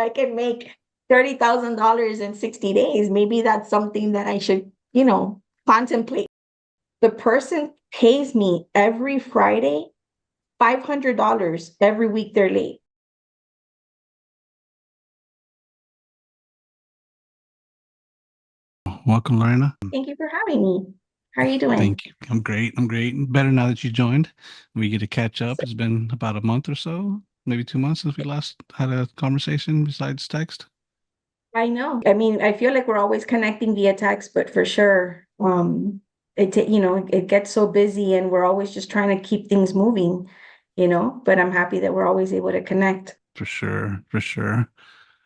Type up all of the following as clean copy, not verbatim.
I can make $30,000 in 60 days. Maybe that's something that I should, contemplate. The person pays me every Friday $500 every week they're late. Welcome, Lorena. Thank you for having me. How are you doing? Thank you. I'm great. I'm great. Better now that you joined. We get to catch up. It's been about a month or so, maybe 2 months since we last had a conversation besides text. I know. I mean, I feel like we're always connecting via text, but for sure, it gets so busy and we're always just trying to keep things moving, but I'm happy that we're always able to connect. For sure. For sure.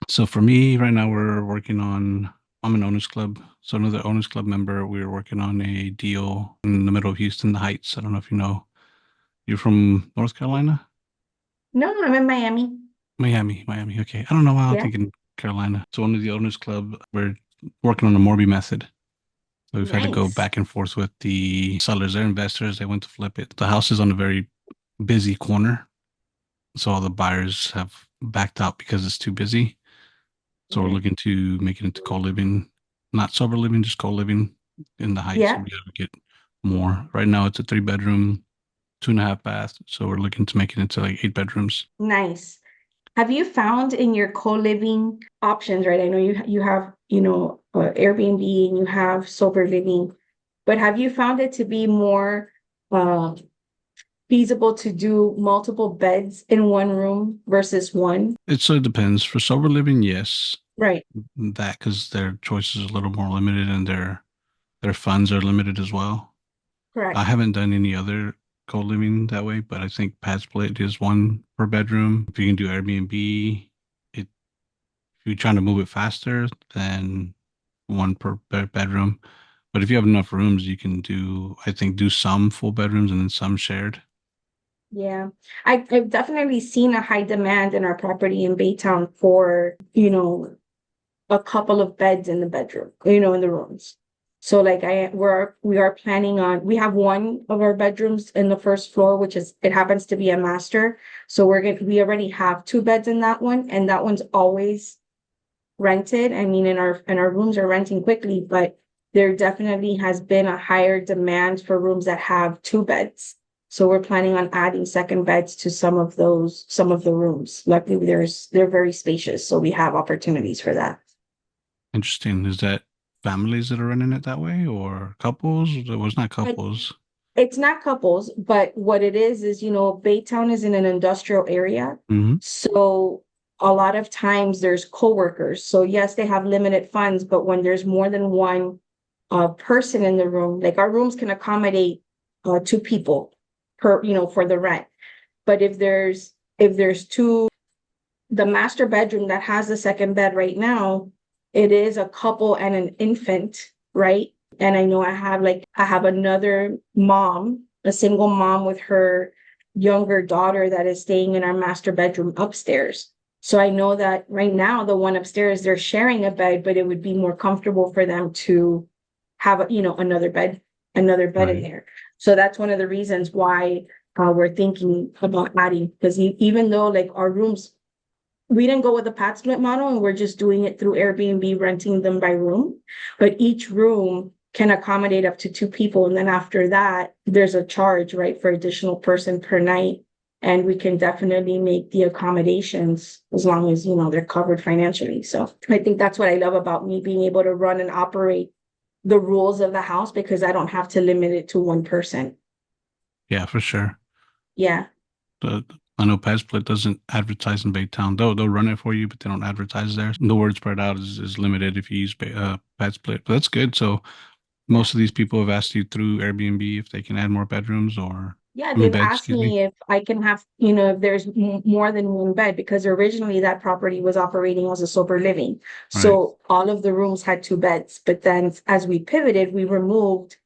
So for me, right now, I'm an owners club. So another owners club member, we're working on a deal in the middle of Houston, the Heights. I don't know if you know. You're from North Carolina? No, I'm in Miami. Miami. Okay. I don't know why I'm Yeah. thinking Carolina. So one of the owners club, we're working on the Morby method. So we've had to go Nice. back and forth with the sellers. They're investors. They went to flip it. The house is on a very busy corner. So all the buyers have backed out because it's too busy. So we're Okay. looking to make it into co-living, not sober living, just co-living in the Heights. Yeah. And be able to get more. Right now it's a 3 bedroom, 2.5 bath. So we're looking to make it into like 8 bedrooms. Nice. Have you found in your co-living options, right? I know you have, Airbnb and you have sober living, but have you found it to be more uh, feasible to do multiple beds in one room versus one? It so it depends. For sober living, yes, Right. that because their choices are a little more limited and their funds are limited as well. I Correct. haven't done any other co-living that way, but I think PadSplit is one per bedroom. If you can do Airbnb, if you're trying to move it faster, then one per bedroom. But if you have enough rooms, you can I think, do some full bedrooms and then some shared. Yeah. I've definitely seen a high demand in our property in Baytown for, a couple of beds in the bedroom, in the rooms. So like we are planning on, we have one of our bedrooms in the first floor, which is, it happens to be a master. So we already have two beds in that one, and that one's always rented. I mean, in our rooms are renting quickly, but there definitely has been a higher demand for rooms that have two beds. So we're planning on adding second beds to some of the rooms. Luckily, they're very spacious, so we have opportunities for that. Interesting. Is that families that are running it that way or couples? It was not I couples. It's not couples, but what it is, Baytown is in an industrial area. Hmm. So a lot of times there's coworkers. So yes, they have limited funds, but when there's more than one person in the room, like our rooms can accommodate two people for the rent. But if there's two, the master bedroom that has the second bed right now, it is a couple and an infant, right? And I know I have another mom, a single mom with her younger daughter that is staying in our master bedroom upstairs. So I know that right now the one upstairs, they're sharing a bed, but it would be more comfortable for them to have another bed in Right. there. So that's one of the reasons why we're thinking about adding, because even though like our rooms, we didn't go with the PadSplit model and we're just doing it through Airbnb, renting them by room. But each room can accommodate up to two people. And then after that, there's a charge, right, for additional person per night. And we can definitely make the accommodations as long as, they're covered financially. So I think that's what I love about me being able to run and operate the rules of the house, because I don't have to limit it to one person. Yeah, for sure. Yeah. The, I know PadSplit doesn't advertise in Baytown. They'll run it for you, but they don't advertise there. The word spread out is limited if you use PadSplit. But that's good. So Yeah. most of these people have asked you through Airbnb if they can add more bedrooms or Yeah, I mean they've beds, asked excuse me. me if I can have, if there's more than one bed, because originally that property was operating as a sober living. Right. So all of the rooms had two beds, but then as we pivoted, we removed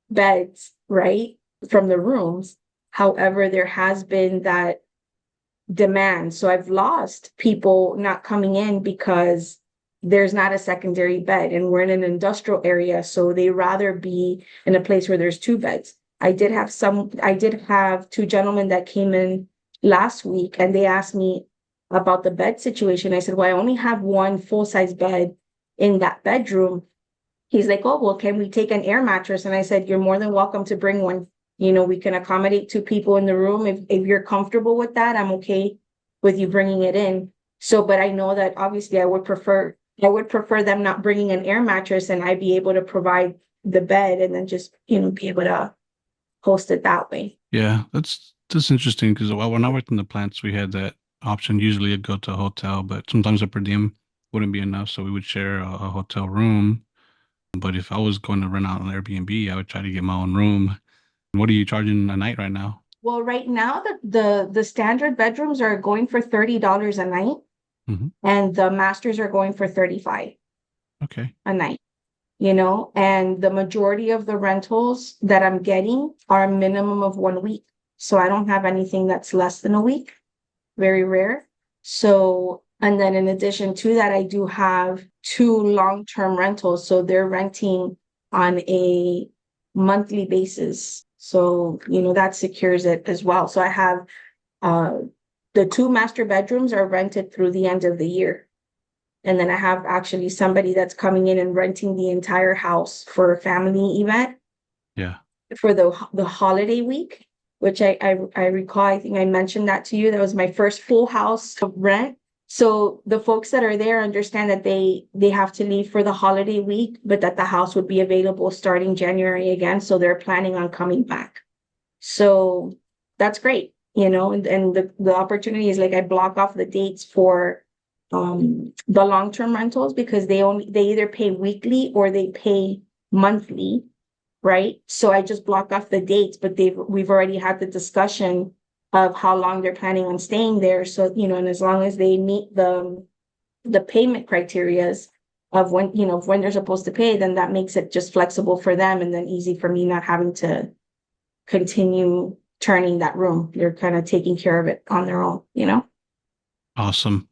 beds, right, from the rooms. However, there has been that demand. So I've lost people not coming in because there's not a secondary bed, and we're in an industrial area. So they rather be in a place where there's two beds. I did have two gentlemen that came in last week and they asked me, about the bed situation. I said, well, I only have one full-size bed in that bedroom. He's like, oh, well, can we take an air mattress? And I said, you're more than welcome to bring one. We can accommodate two people in the room. If you're comfortable with that, I'm okay with you bringing it in. So, but I know that obviously I would prefer them not bringing an air mattress and I'd be able to provide the bed and then just, be able to host it that way. Yeah, that's interesting because when I worked in the plants, we had that option. Usually, I'd go to a hotel, but sometimes a per diem wouldn't be enough, so we would share a hotel room. But if I was going to rent out an Airbnb, I would try to get my own room. What are you charging a night right now? Well, right now the standard bedrooms are going for $30 a night Hmm. and the masters are going for 35 Okay. a night. And the majority of the rentals that I'm getting are a minimum of 1 week. So I don't have anything that's less than a week, very rare. So, and then in addition to that, I do have two long-term rentals. So they're renting on a monthly basis. So, that secures it as well. So I have uh the two master bedrooms are rented through the end of the year. And then I have actually somebody that's coming in and renting the entire house for a family event Yeah. for the holiday week, which I recall, I think I mentioned that to you. That was my first full house of rent. So the folks that are there understand that they have to leave for the holiday week, but that the house would be available starting January again. So they're planning on coming back. So that's great, and the opportunity is like I block off the dates for the long-term rentals because they either pay weekly or they pay monthly, right? So I just block off the dates, but we've already had the discussion of how long they're planning on staying there. So, and as long as they meet the payment criterias of when they're supposed to pay, then that makes it just flexible for them and then easy for me not having to continue turning that room. They're kind of taking care of it on their own. Awesome.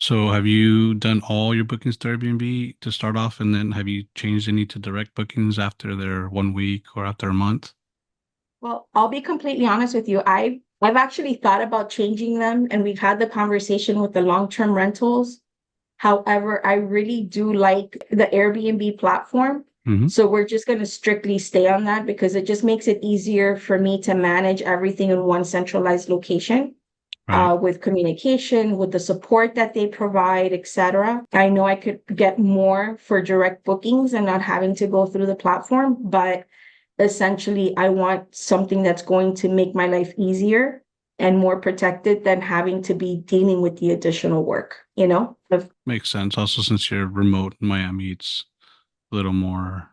So have you done all your bookings to Airbnb to start off, and then have you changed any to direct bookings after their 1 week or after a month? Well, I'll be completely honest with you. I've actually thought about changing them and we've had the conversation with the long-term rentals. However, I really do like the Airbnb platform. Hmm. So we're just going to strictly stay on that because it just makes it easier for me to manage everything in one centralized location. Right. With communication, with the support that they provide, etc. I know I could get more for direct bookings and not having to go through the platform, but essentially, I want something that's going to make my life easier and more protected than having to be dealing with the additional work. Makes sense. Also, since you're remote in Miami, it's a little more.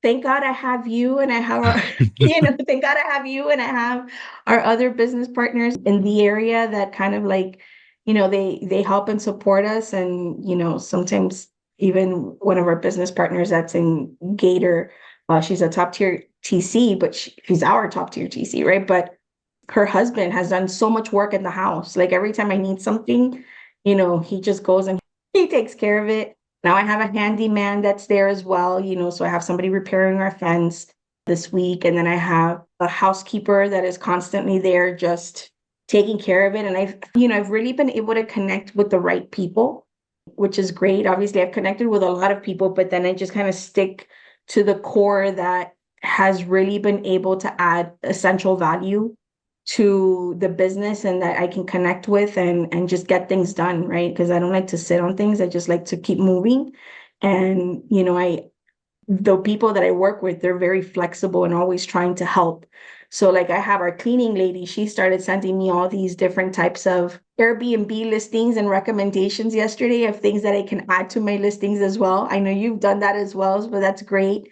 Thank God I have you and I have thank God I have you and I have our other business partners in the area that kind of like, they help and support us. And, sometimes even one of our business partners that's in Gator, she's a top tier TC, but she's our top tier TC, right? But her husband has done so much work in the house. Like every time I need something, he just goes and he takes care of it. Now I have a handyman that's there as well, so I have somebody repairing our fence this week. And then I have a housekeeper that is constantly there just taking care of it. And I've really been able to connect with the right people, which is great. Obviously, I've connected with a lot of people, but then I just kind of stick to the core that has really been able to add essential value to the business and that I can connect with and just get things done, right? Because I don't like to sit on things. I just like to keep moving. And, the people that I work with, they're very flexible and always trying to help. So like I have our cleaning lady, she started sending me all these different types of Airbnb listings and recommendations yesterday of things that I can add to my listings as well. I know you've done that as well, but that's great.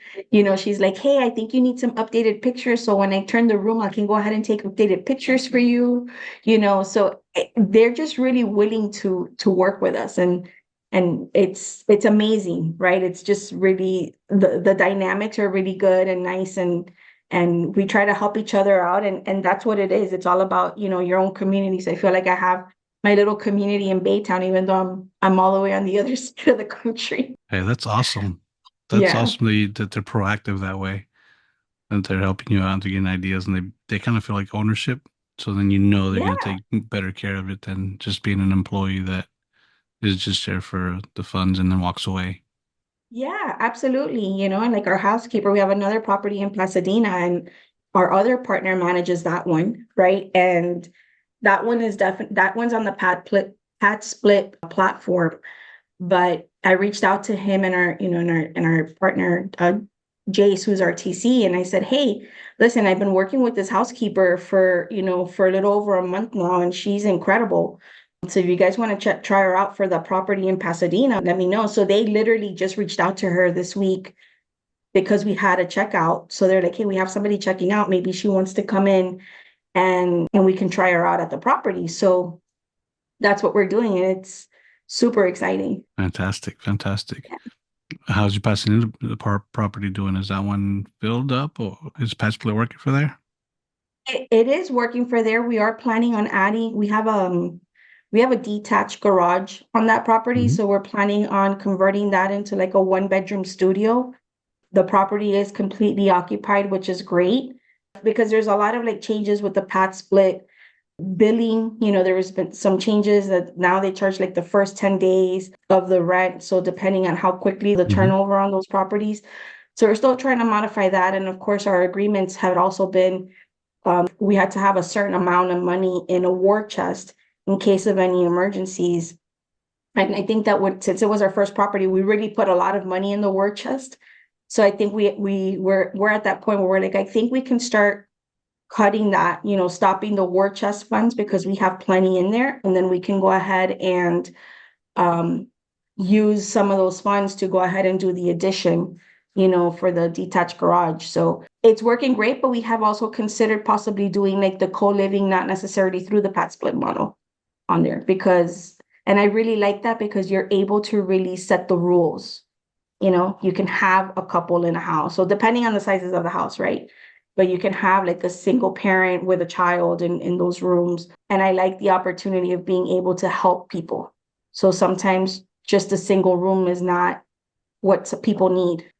She's like, hey, I think you need some updated pictures. So when I turn the room, I can go ahead and take updated pictures for you, so they're just really willing to work with us. And it's amazing, right? It's just really the dynamics are really good and nice and we try to help each other out and that's what it is. It's all about, your own communities. I feel like I have my little community in Baytown, even though I'm all the way on the other side of the country. Hey, that's awesome. That's Yeah. awesome that they're proactive that way and they're helping you out to get ideas and they kind of feel like ownership. So then you know they're Yeah, going to take better care of it than just being an employee that is just there for the funds and then walks away. yeah, absolutely. And like our housekeeper, we have another property in Pasadena, and our other partner manages that one, right? And that one is definitely that one's on the PadSplit platform. But I reached out to him and our partner, Jace, who's our TC, and I said, hey, listen, I've been working with this housekeeper for a little over a month now, and she's incredible. So if you guys want to try her out for the property in Pasadena, let me know. So they literally just reached out to her this week because we had a checkout. So they're like, hey, we have somebody checking out. Maybe she wants to come in and we can try her out at the property. So that's what we're doing. And it's super exciting. Fantastic, fantastic. How's your Pasadena property doing? Is that one filled up, or is PadSplit working for there? It is working for there. We are planning on adding, we have a detached garage on that property. Hmm. So we're planning on converting that into like a one-bedroom studio. The property is completely occupied, which is great because there's a lot of like changes with the PadSplit billing. There has been some changes that now they charge like the first 10 days of the rent. So depending on how quickly the Hmm. turnover on those properties. So we're still trying to modify that. And of course, our agreements had also been we had to have a certain amount of money in a war chest in case of any emergencies. And I think that since it was our first property, we really put a lot of money in the war chest. So I think we're at that point where we're like, I think we can start cutting that, stopping the war chest funds because we have plenty in there, and then we can go ahead and um, use some of those funds to go ahead and do the addition, for the detached garage. So it's working great, but we have also considered possibly doing like the co-living, not necessarily through the PadSplit model on there and I really like that because you're able to really set the rules. You can have a couple in a house. So depending on the sizes of the house, right? But you can have like a single parent with a child in those rooms. And I like the opportunity of being able to help people. So sometimes just a single room is not what people need.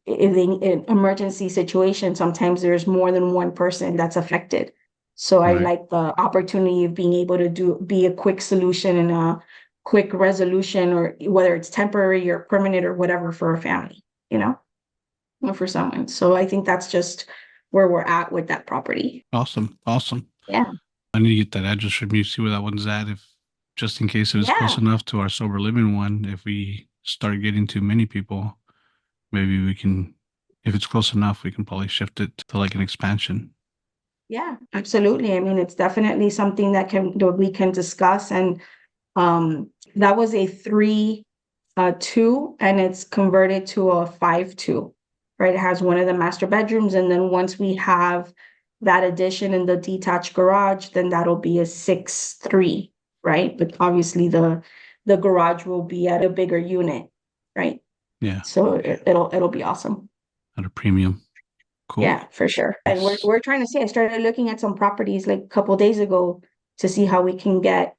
In an emergency situation, sometimes there's more than one person that's affected. So I Right. like the opportunity of being able to be a quick solution and a quick resolution, or whether it's temporary or permanent or whatever for a family, or for someone. So I think that's just where we're at with that property. Awesome. Awesome. Yeah. I need to get that address from you, see where that one's at, if just in case it is close Yeah. enough to our sober living one. If we start getting too many people, maybe we can, if it's close enough, we can probably shift it to like an expansion. Yeah, absolutely. I mean, it's definitely something that we can discuss. And that was a 3-2, and it's converted to a 5-2, right? It has one of the master bedrooms, and then once we have that addition in the detached garage, then that'll be a 6-3, right? But obviously the garage will be at a bigger unit, right? Yeah, So it'll be awesome. at a premium. Cool. Yeah, for sure. And we're Nice. we're trying to see. I started looking at some properties like a couple days ago to see how we can get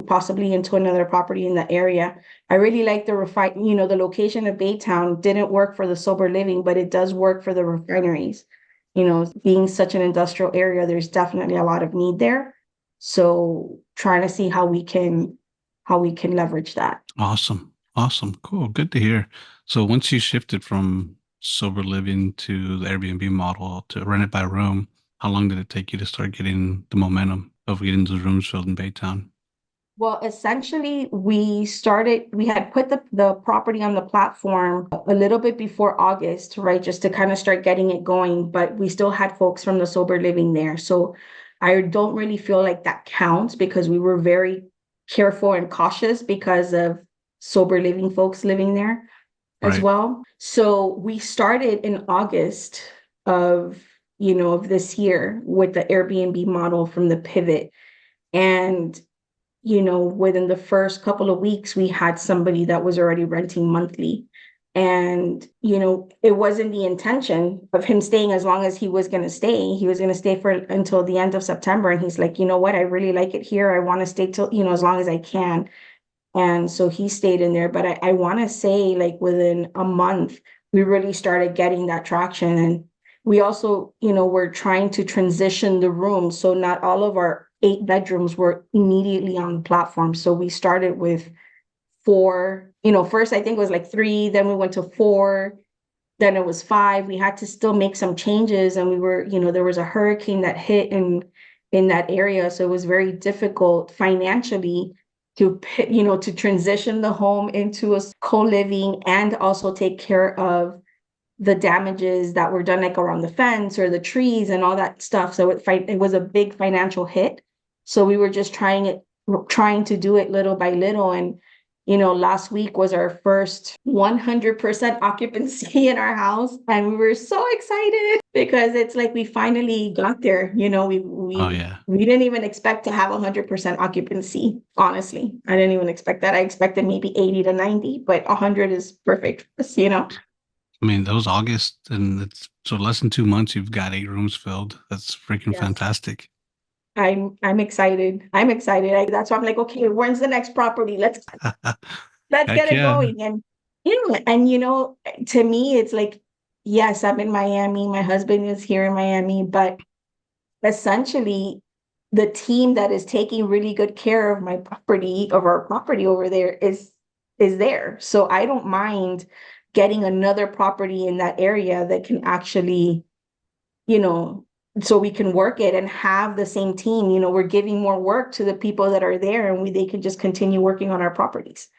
possibly into another property in the area. I really like the location of Baytown didn't work for the sober living, but it does work for the refineries. Being such an industrial area, there's definitely a lot of need there. So trying to see how we can leverage that. Awesome. Awesome. Cool. Good to hear. So once you shifted from sober living to the Airbnb model to rent it by room, how long did it take you to start getting the momentum of getting those rooms filled in Baytown? Well, essentially, we had put the property on the platform a little bit before August, right? Just to kind of start getting it going, but we still had folks from the sober living there. So I don't really feel like that counts because we were very careful and cautious because of sober living folks living there as Right. well. So we started in August of, of this year with the Airbnb model from the pivot. And within the first couple of weeks, we had somebody that was already renting monthly. And, it wasn't the intention of him staying as long as he was going to stay. He was going to stay for until the end of September. And he's like, you know what? I really like it here. I want to stay till, as long as I can. And so he stayed in there. But I want to say, like, within a month, we really started getting that traction. And we also, we're trying to transition the rooms. So not all of our 8 bedrooms were immediately on the platform. So we started with 4, first I think it was like 3, then we went to 4, then it was 5. We had to still make some changes, and we were, there was a hurricane that hit in that area. So it was very difficult financially to transition the home into a co-living and also take care of the damages that were done, like around the fence or the trees and all that stuff. So it was a big financial hit. So we were just trying to do it little by little. And, last week was our first 100% occupancy in our house. And we were so excited because it's like we finally got there. Oh yeah. We didn't even expect to have 100% occupancy. Honestly, I didn't even expect that. I expected maybe 80 to 90, but 100 is perfect, I mean, that was August, and it's so less than 2 months. You've got 8 rooms filled. That's freaking Yes. fantastic. I'm excited. I'm excited. That's why I'm like, okay, when's the next property? Let's get Heck it yeah. going. And to me, it's like, yes, I'm in Miami. My husband is here in Miami, but essentially the team that is taking really good care of our property over there is there. So I don't mind getting another property in that area that can actually, you know, so we can work it and have the same team. We're giving more work to the people that are there, and they can just continue working on our properties.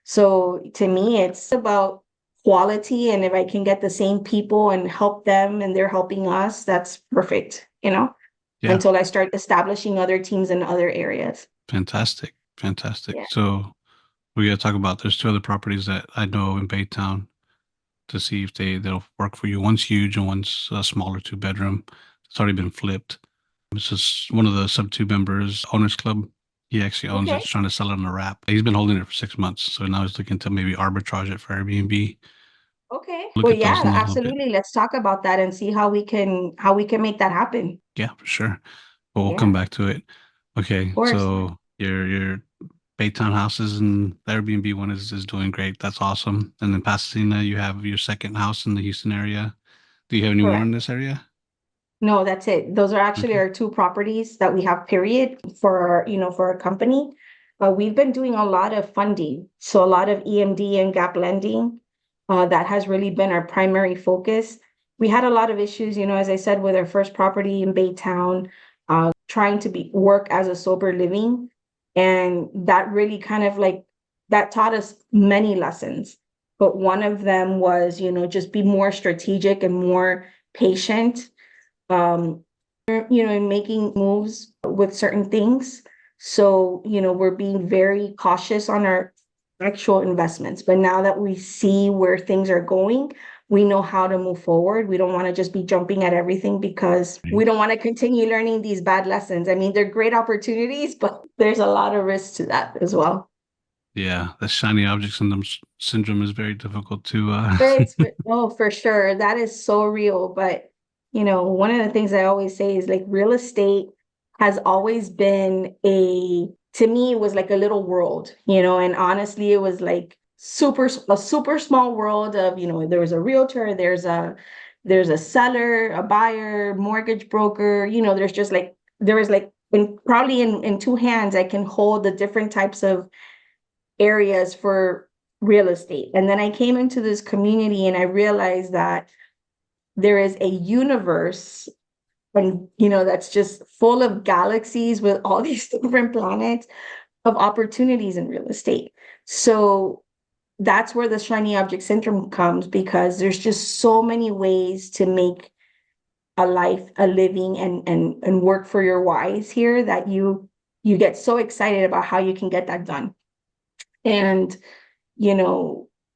So to me, it's about quality. And if I can get the same people and help them and they're helping us, that's perfect, Yeah. until I start establishing other teams in other areas. Fantastic. Fantastic. Yeah. So we got to talk about there's 2 other properties that I know in Baytown to see if they'll work for you. One's huge and one's a smaller 2 bedroom. It's already been flipped. This is one of the sub 2 members owners club. He actually owns it. Okay. He's trying to sell it on a wrap. He's been holding it for 6 months, so now he's looking to maybe arbitrage it for Airbnb. Okay. Look Well, at those yeah, in a little bit. absolutely. Let's talk about that and see how we can make that happen. Yeah, for sure. But we'll Yeah, come of back to it. Okay, course. so your Baytown houses and the Airbnb one is doing great. That's awesome. And then Pasadena, you have your second house in the Houston area. Do you have any more in Correct. this area? No, that's it. Those are actually Okay. our 2 properties that we have, period, for our company. We've been doing a lot of funding, so a lot of EMD and gap lending. That has really been our primary focus. We had a lot of issues, as I said, with our first property in Baytown, trying to work as a sober living. And that really kind of that taught us many lessons. But one of them was, just be more strategic and more patient, um, in making moves with certain things. So, we're being very cautious on our actual investments. But now that we see where things are going, we know how to move forward. We don't want to just be jumping at everything because Right. we don't want to continue learning these bad lessons. I mean, they're great opportunities, but there's a lot of risk to that as well. Yeah, the shiny object syndrome is very difficult to It's oh, for sure. That is so real. But one of the things I always say is like real estate has always been to me, it was like a little world, and honestly, it was like a super small world of, there was a realtor, there's a seller, a buyer, mortgage broker, there was like probably in 2 hands, I can hold the different types of areas for real estate. And then I came into this community and I realized that there is a universe, and that's just full of galaxies with all these different planets of opportunities in real estate. So that's where the shiny object syndrome comes, because there's just so many ways to make a life, a living, and work for your whys here, that you get so excited about how you can get that done. And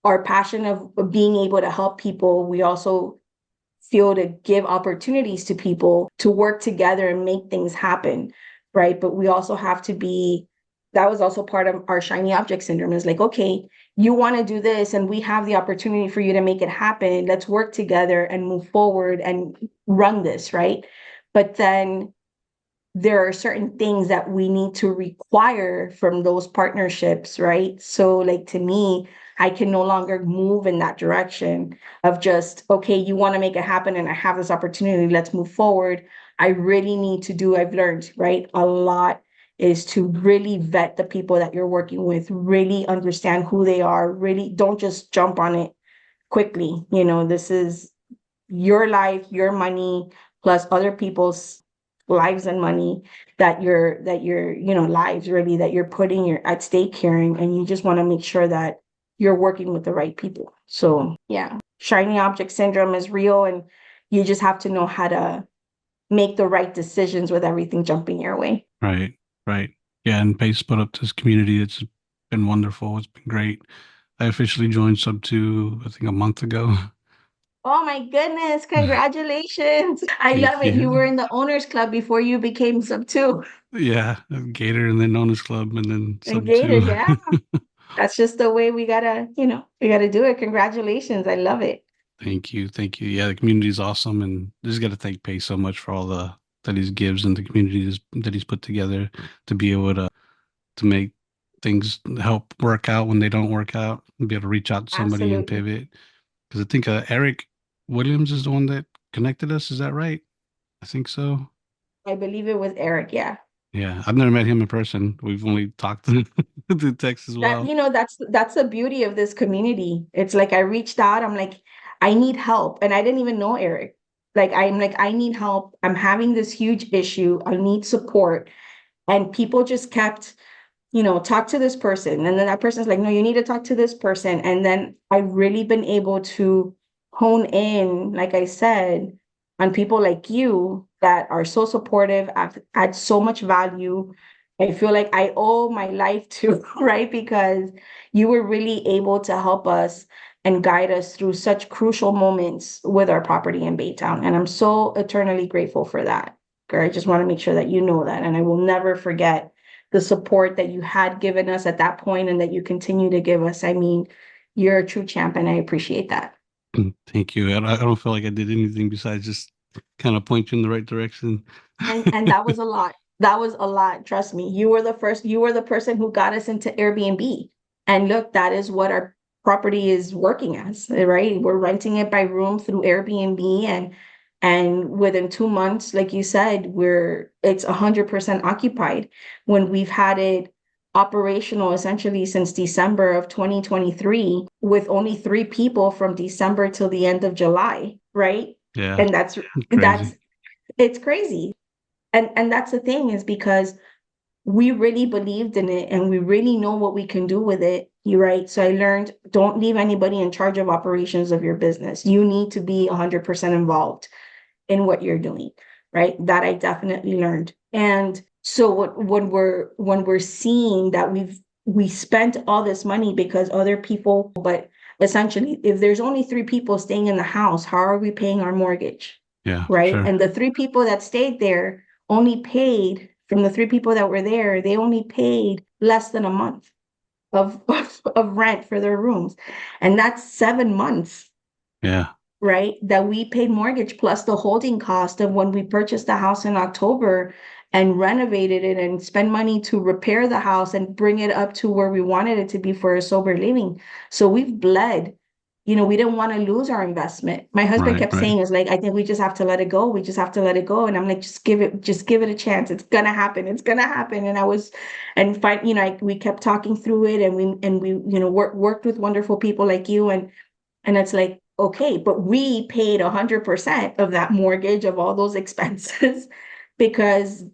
our passion of being able to help people, we also feel to give opportunities to people to work together and make things happen, right? But we also have to that was also part of our shiny object syndrome, is like, okay, you want to do this and we have the opportunity for you to make it happen. Let's work together and move forward and run this, right? But then there are certain things that we need to require from those partnerships, right? So like to me, I can no longer move in that direction of just, okay, you want to make it happen and I have this opportunity, let's move forward. I really need to do, I've learned, right? A lot is to really vet the people that you're working with, really understand who they are, really don't just jump on it quickly. This is your life, your money, plus other people's lives and money that you're lives really that you're putting your at stake here, and you just want to make sure that you're working with the right people. So yeah, shiny object syndrome is real, and you just have to know how to make the right decisions with everything jumping your way. Right, right. Yeah, and Pace put up this community. It's been wonderful. It's been great. I officially joined Sub 2, I think a month ago. Oh my goodness, congratulations. I Thank love it. You were you. in the owners club before you became sub two. Yeah, Gator and then Owners Club and then And Sub Gator, 2. yeah. That's just the way we gotta do it. Congratulations. I love it. Thank you. Thank you. Yeah, the community is awesome, and just got to thank Pace so much for all the that he gives and the communities that he's put together to be able to make things help work out when they don't work out and be able to reach out to somebody and Absolutely. pivot. Because I think Eric Williams is the one that connected us. Is that right? I think so. I believe it was Eric, yeah. Yeah, I've never met him in person. We've only talked through text as That, well. that's the beauty of this community. It's like I reached out, I'm like, I need help. And I didn't even know Eric. Like, I need help. I'm having this huge issue. I need support. And people just kept talk to this person. And then that person's like, no, you need to talk to this person. And then I've really been able to hone in, like I said, on people like you that are so supportive, add so much value. I feel like I owe my life to, right? Because you were really able to help us and guide us through such crucial moments with our property in Baytown. And I'm so eternally grateful for that. Girl, I just want to make sure that you know that. And I will never forget the support that you had given us at that point and that you continue to give us. I mean, you're a true champ, and I appreciate that. Thank you. I don't feel like I did anything besides just kind of point you in the right direction. And that was a lot. That was a lot. Trust me. You were the person who got us into Airbnb. And look, that is what our property is working as, right? We're renting it by room through Airbnb, and within 2 months, like you said, it's 100% occupied when we've had it operational essentially since December of 2023 with only 3 people from December till the end of July, right? Yeah, And that's crazy. it's crazy. And that's the thing, is because we really believed in it and we really know what we can do with it. You're right. So I learned, don't leave anybody in charge of operations of your business. You need to be 100% involved in what you're doing, right? That I definitely learned. And so when we're seeing that we spent all this money because other people, but essentially, if there's only 3 people staying in the house, how are we paying our mortgage? Yeah, for Right? sure. And the 3 people that stayed there only paid, from the 3 people that were there, they only paid less than a month of rent for their rooms. And that's 7 months, Yeah, right? That we paid mortgage plus the holding cost of when we purchased the house in October and renovated it and spend money to repair the house and bring it up to where we wanted it to be for a sober living. So we've bled. We didn't want to lose our investment. My husband right, kept right. saying, is like, I think we just have to let it go. We just have to let it go. And I'm like, just give it a chance. It's gonna happen. It's gonna happen. And find, we kept talking through it, and we worked with wonderful people like you, and it's like, okay, but we paid 100% of that mortgage, of all those expenses, because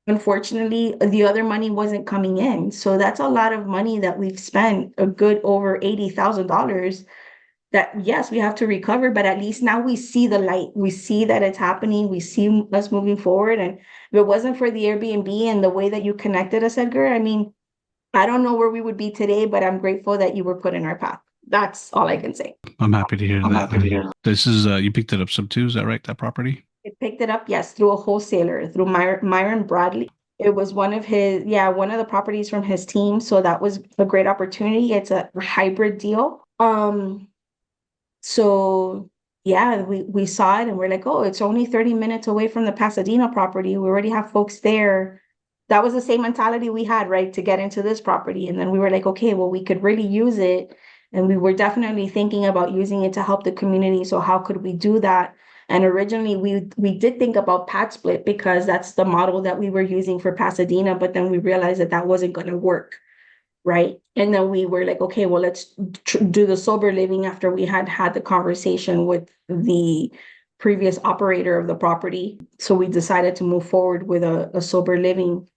unfortunately the other money wasn't coming in. So that's a lot of money that we've spent, a good over $80,000, that yes, we have to recover, but at least now we see the light. We see that it's happening. We see us moving forward. And if it wasn't for the Airbnb and the way that you connected us, Edgar, I mean, I don't know where we would be today, but I'm grateful that you were put in our path. That's all I can say. I'm happy to hear I'm that. happy to hear. This is you picked it up sub two, is that right? That property? It picked it up, yes, through a wholesaler, through Myron Bradley. It was one of the properties from his team. So that was a great opportunity. It's a hybrid deal. So yeah, we saw it and we're like, oh, it's only 30 minutes away from the Pasadena property. We already have folks there. That was the same mentality we had, right, to get into this property. And then we were like, okay, well, we could really use it. And we were definitely thinking about using it to help the community. So how could we do that? And originally we did think about PadSplit because that's the model that we were using for Pasadena, but then we realized that that wasn't going to work, right? And then we were like, okay, well, let's do the sober living after we had had the conversation with the previous operator of the property. So we decided to move forward with a sober living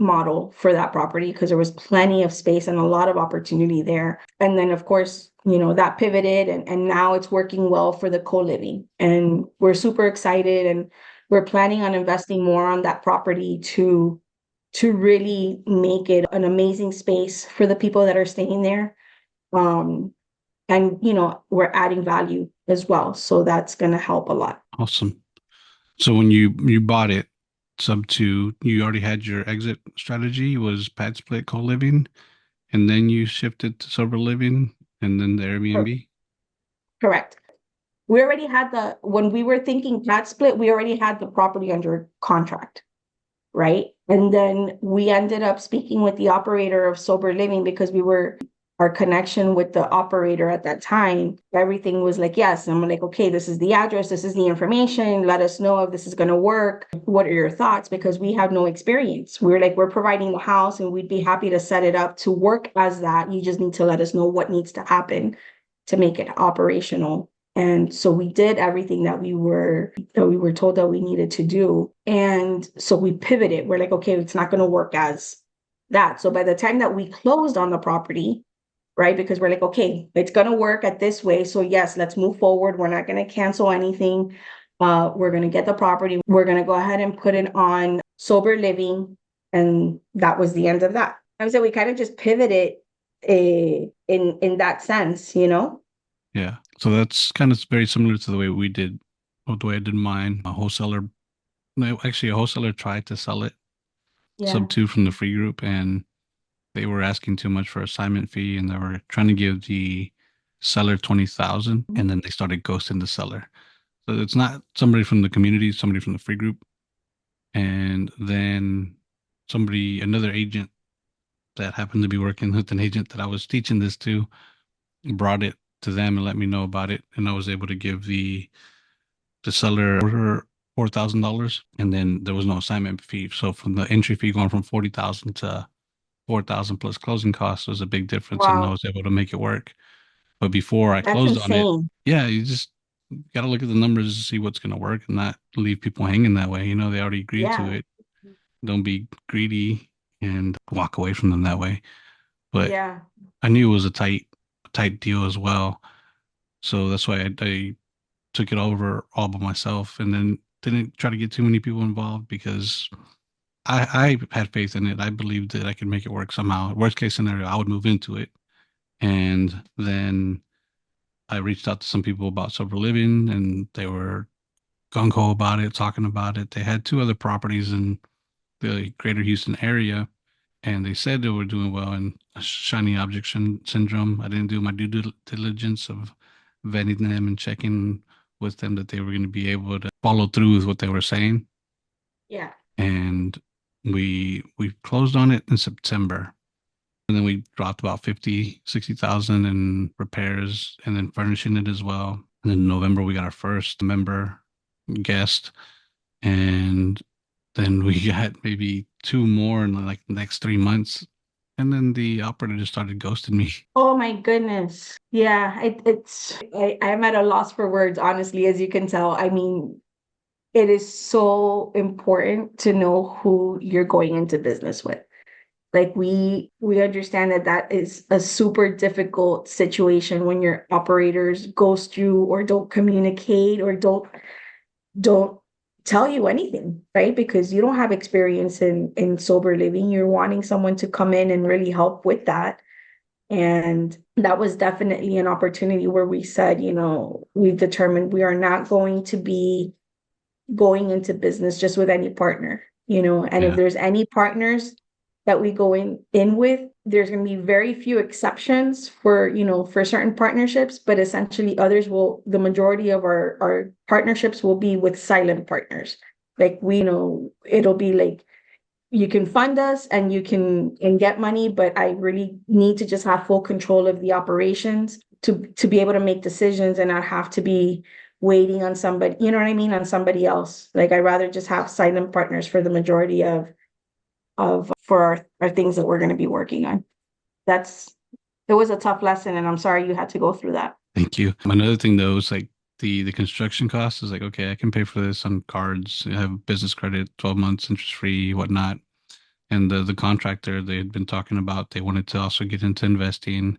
model for that property because there was plenty of space and a lot of opportunity there. And then, of course, that pivoted and now it's working well for the co-living. And we're super excited and we're planning on investing more on that property to really make it an amazing space for the people that are staying there. And we're adding value as well. So that's going to help a lot. Awesome. So when you bought it, sub two, you already had your exit strategy was pad split co-living, and then you shifted to sober living, and then the Airbnb. Correct. We already had when we were thinking PadSplit, we already had the property under contract, right? And then we ended up speaking with the operator of sober living because our connection with the operator at that time, everything was like, yes. And I'm like, okay, this is the address, this is the information. Let us know if this is going to work. What are your thoughts? Because we have no experience. We're like, we're providing the house and we'd be happy to set it up to work as that. You just need to let us know what needs to happen to make it operational. And so we did everything that we were told that we needed to do. And so we pivoted. We're like, okay, it's not going to work as that. So by the time that we closed on the property, right, because we're like, okay, it's going to work at this way. So yes, let's move forward. We're not going to cancel anything. We're going to get the property. We're going to go ahead and put it on sober living. And that was the end of that. I would say we kind of just pivoted in that sense, Yeah. So that's kind of very similar to the way we did, or the way I did mine. A wholesaler, no, actually, a wholesaler tried to sell it Yeah. sub two from the free group, and they were asking too much for assignment fee, and they were trying to give the seller 20,000, and then they started ghosting the seller. So it's not somebody from the community, somebody from the free group, and then another agent that happened to be working with an agent that I was teaching this to, brought it to them and let me know about it, and I was able to give the seller her $4,000, and then there was no assignment fee. So from the entry fee going from 40,000 to 4,000 plus closing costs was a big difference, and I Wow. was able to make it work. But before I That's closed on it, insane. yeah, you just got to look at the numbers to see what's going to work and not leave people hanging that way. They already agreed to Yeah. it. Don't be greedy and walk away from them that way. But Yeah. I knew it was a tight deal as well. So that's why I took it over all by myself, and then didn't try to get too many people involved because I had faith in it. I believed that I could make it work somehow. Worst case scenario, I would move into it. And then I reached out to some people about sober living, and they were gung ho about it, talking about it. They had two other properties in the greater Houston area, and they said they were doing well in shiny object syndrome. I didn't do my due diligence of vetting them and checking with them that they were going to be able to follow through with what they were saying. Yeah. And we closed on it in September. And then we dropped about 50, 60,000 in repairs and then furnishing it as well. And then in November, we got our first member guest. And then we got maybe two more in like the next 3 months. And then the operator just started ghosting me. Oh my goodness. Yeah, I'm at a loss for words, honestly, as you can tell. I mean, it is so important to know who you're going into business with. Like we understand that that is a super difficult situation when your operators ghost you or don't communicate or don't tell you anything, right? Because you don't have experience in sober living. You're wanting someone to come in and really help with that. And that was definitely an opportunity where we said, we've determined we are not going to be going into business just with any partner, and if Yeah. there's any partners that we go in with. There's going to be very few exceptions for, for certain partnerships, but essentially the majority of our partnerships will be with silent partners. Like it'll be like, you can fund us and you can and get money, but I really need to just have full control of the operations to be able to make decisions and not have to be waiting on somebody, you know what I mean, on somebody else. Like I'd rather just have silent partners for the majority of for our things that we're going to be working on. It was a tough lesson, and I'm sorry you had to go through that. Thank you. Another thing though is like the construction cost is like, okay, I can pay for this on cards. I have business credit, 12 months interest free, whatnot. And the contractor they had been talking about, they wanted to also get into investing.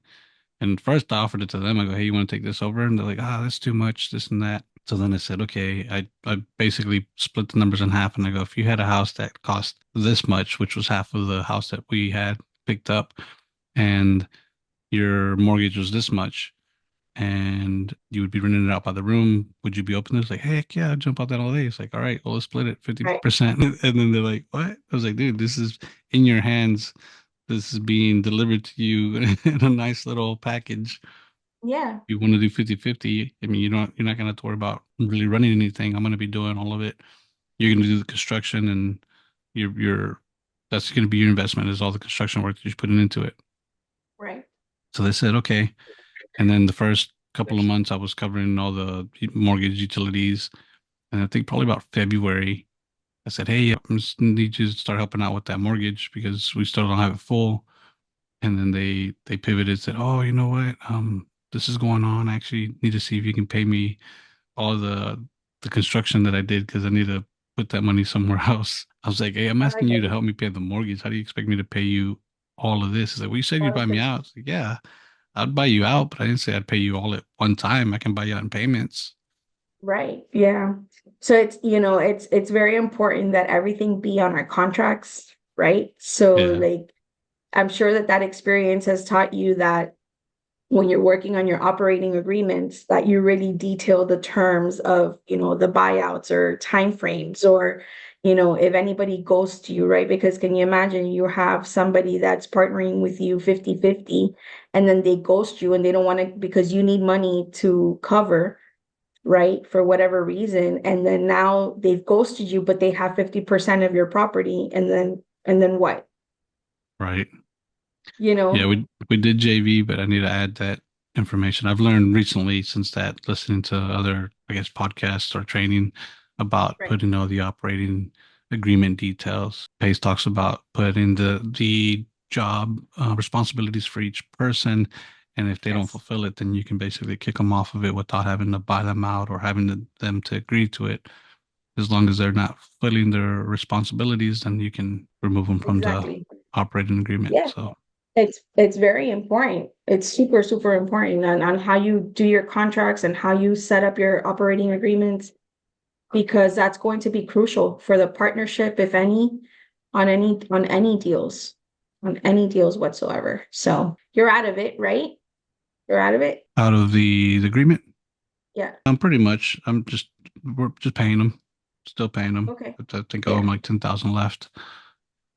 And first I offered it to them. I go, hey, you want to take this over? And they're like, ah, that's too much, this and that. So then I said, okay, I basically split the numbers in half. And I go, if you had a house that cost this much, which was half of the house that we had picked up, and your mortgage was this much, and you would be renting it out by the room, would you be open to this? Like, heck yeah, I'd jump out that all day. It's like, all right, well, let's split it Right. 50%. And then they're like, what? I was like, dude, this is in your hands. This is being delivered to you in a nice little package. Yeah. You want to do 50-50. I mean, you're not gonna have to worry about really running anything. I'm gonna be doing all of it. You're gonna do the construction, and you're that's gonna be your investment, is all the construction work that you're putting into it. Right. So they said, okay. And then the first couple of months I was covering all the mortgage utilities. And I think probably about February, I said, hey, I just need you to start helping out with that mortgage because we still don't have it full. And then they pivoted, said, oh, you know what? This is going on. I actually need to see if you can pay me all the construction that I did because I need to put that money somewhere else. I was like, hey, I'm I asking like you it. to help me pay the mortgage. How do you expect me to pay you all of this? He's like, well, you said you'd All buy of me this. out. It's like, yeah, I'd buy you out, but I didn't say I'd pay you all at one time. I can buy you out in payments. Right. Yeah. So it's very important that everything be on our contracts, right? So Yeah, like I'm sure that experience has taught you that when you're working on your operating agreements, that you really detail the terms of, the buyouts or timeframes, or, if anybody goes to you, right? Because can you imagine you have somebody that's partnering with you 50-50, and then they ghost you and they don't want to, because you need money to cover, right? For whatever reason. And then now they've ghosted you, but they have 50% of your property. And then what? right. You Yeah, know? we did JV, but I need to add that information. I've learned recently since that, listening to other, I guess, podcasts or training about Right. putting all the operating agreement details. Pace talks about putting the job responsibilities for each person, and if they don't Yes. fulfill it, then you can basically kick them off of it without having to buy them out or having them to agree to it. As long as they're not fulfilling their responsibilities, then you can remove them from the Exactly. operating agreement. Yeah. So. It's very important. It's super, super important on how you do your contracts and how you set up your operating agreements, because that's going to be crucial for the partnership, if any, on any deals whatsoever. So you're out of it, right? You're out of it? Out of the agreement, Yeah. I'm pretty much, we're just paying them, still paying them. Okay. But I think I owe Yeah. them like 10,000 left,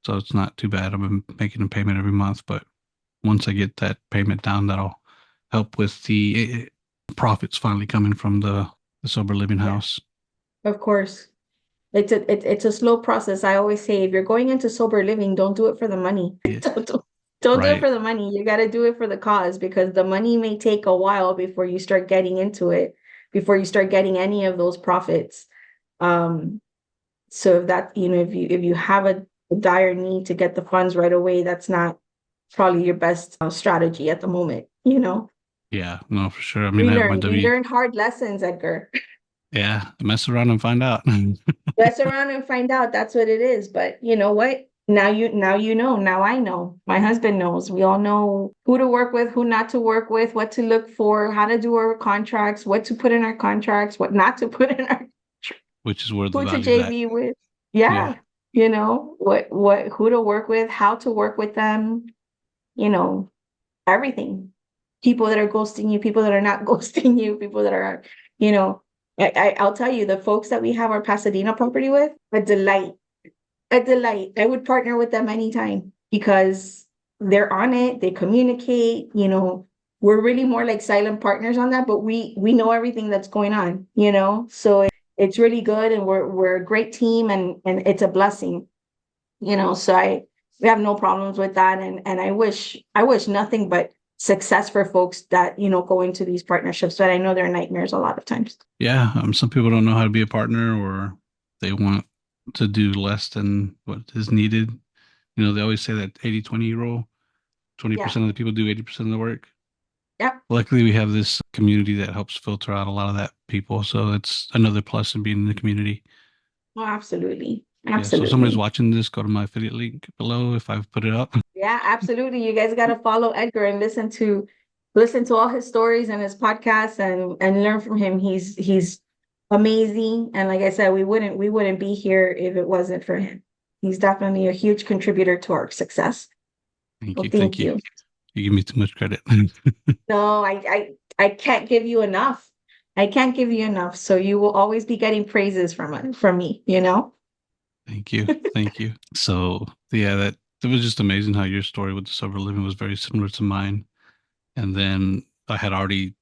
so it's not too bad. I've been making a payment every month, but once I get that payment down, that'll help with the profits finally coming from the sober living Yeah. house. Of course. It's a slow process. I always say, if you're going into sober living, don't do it for the money. Yeah, Don't do it right. for the money. You got to do it for the cause, because the money may take a while before you start getting into it, before you start getting any of those profits. Um, so if that, if you have a dire need to get the funds right away, that's not probably your best strategy at the moment. Yeah, no, for sure. I mean, I have my We W. learn hard lessons, Edgar. Yeah, mess around and find out. Mess around and find out. That's what it is. But you know what? Now you know. Now I know. My husband knows. We all know who to work with, who not to work with, what to look for, how to do our contracts, what to put in our contracts, what not to put in our, Which is where the who to value's at. JV with. Yeah, Yeah. Who to work with, how to work with them, you know, everything. People that are ghosting you, people that are not ghosting you, people that are, you know, I'll tell you, the folks that we have our Pasadena property with, a delight. A delight. I would partner with them anytime. because they're on it, they communicate, we're really more like silent partners on that, but we know everything that's going on, so it's really good, and we're a great team, and it's a blessing, so we have no problems with that, and I wish nothing but success for folks that go into these partnerships, but I know they're nightmares a lot of times. Yeah, some people don't know how to be a partner, or they want to do less than what is needed. They always say that 80-20 rule. Yeah. 20% of the people do 80% of the work. Yep. Luckily, we have this community that helps filter out a lot of that people. So it's another plus in being in the community. Oh, absolutely. Yeah. So if somebody's Absolutely. watching this, go to my affiliate link below if I've put it up. Yeah, absolutely. You guys got to follow Edgar and listen to all his stories and his podcasts, and learn from him. He's amazing. And like I said, we wouldn't be here if it wasn't for him. He's definitely a huge contributor to our success. Thank Well, you. thank Thank you. you. You give me too much credit. No, I can't give you enough. I can't give you enough. So you will always be getting praises from me. Thank you. Thank you. So yeah, that it was just amazing how your story with the sober living was very similar to mine. And then I had already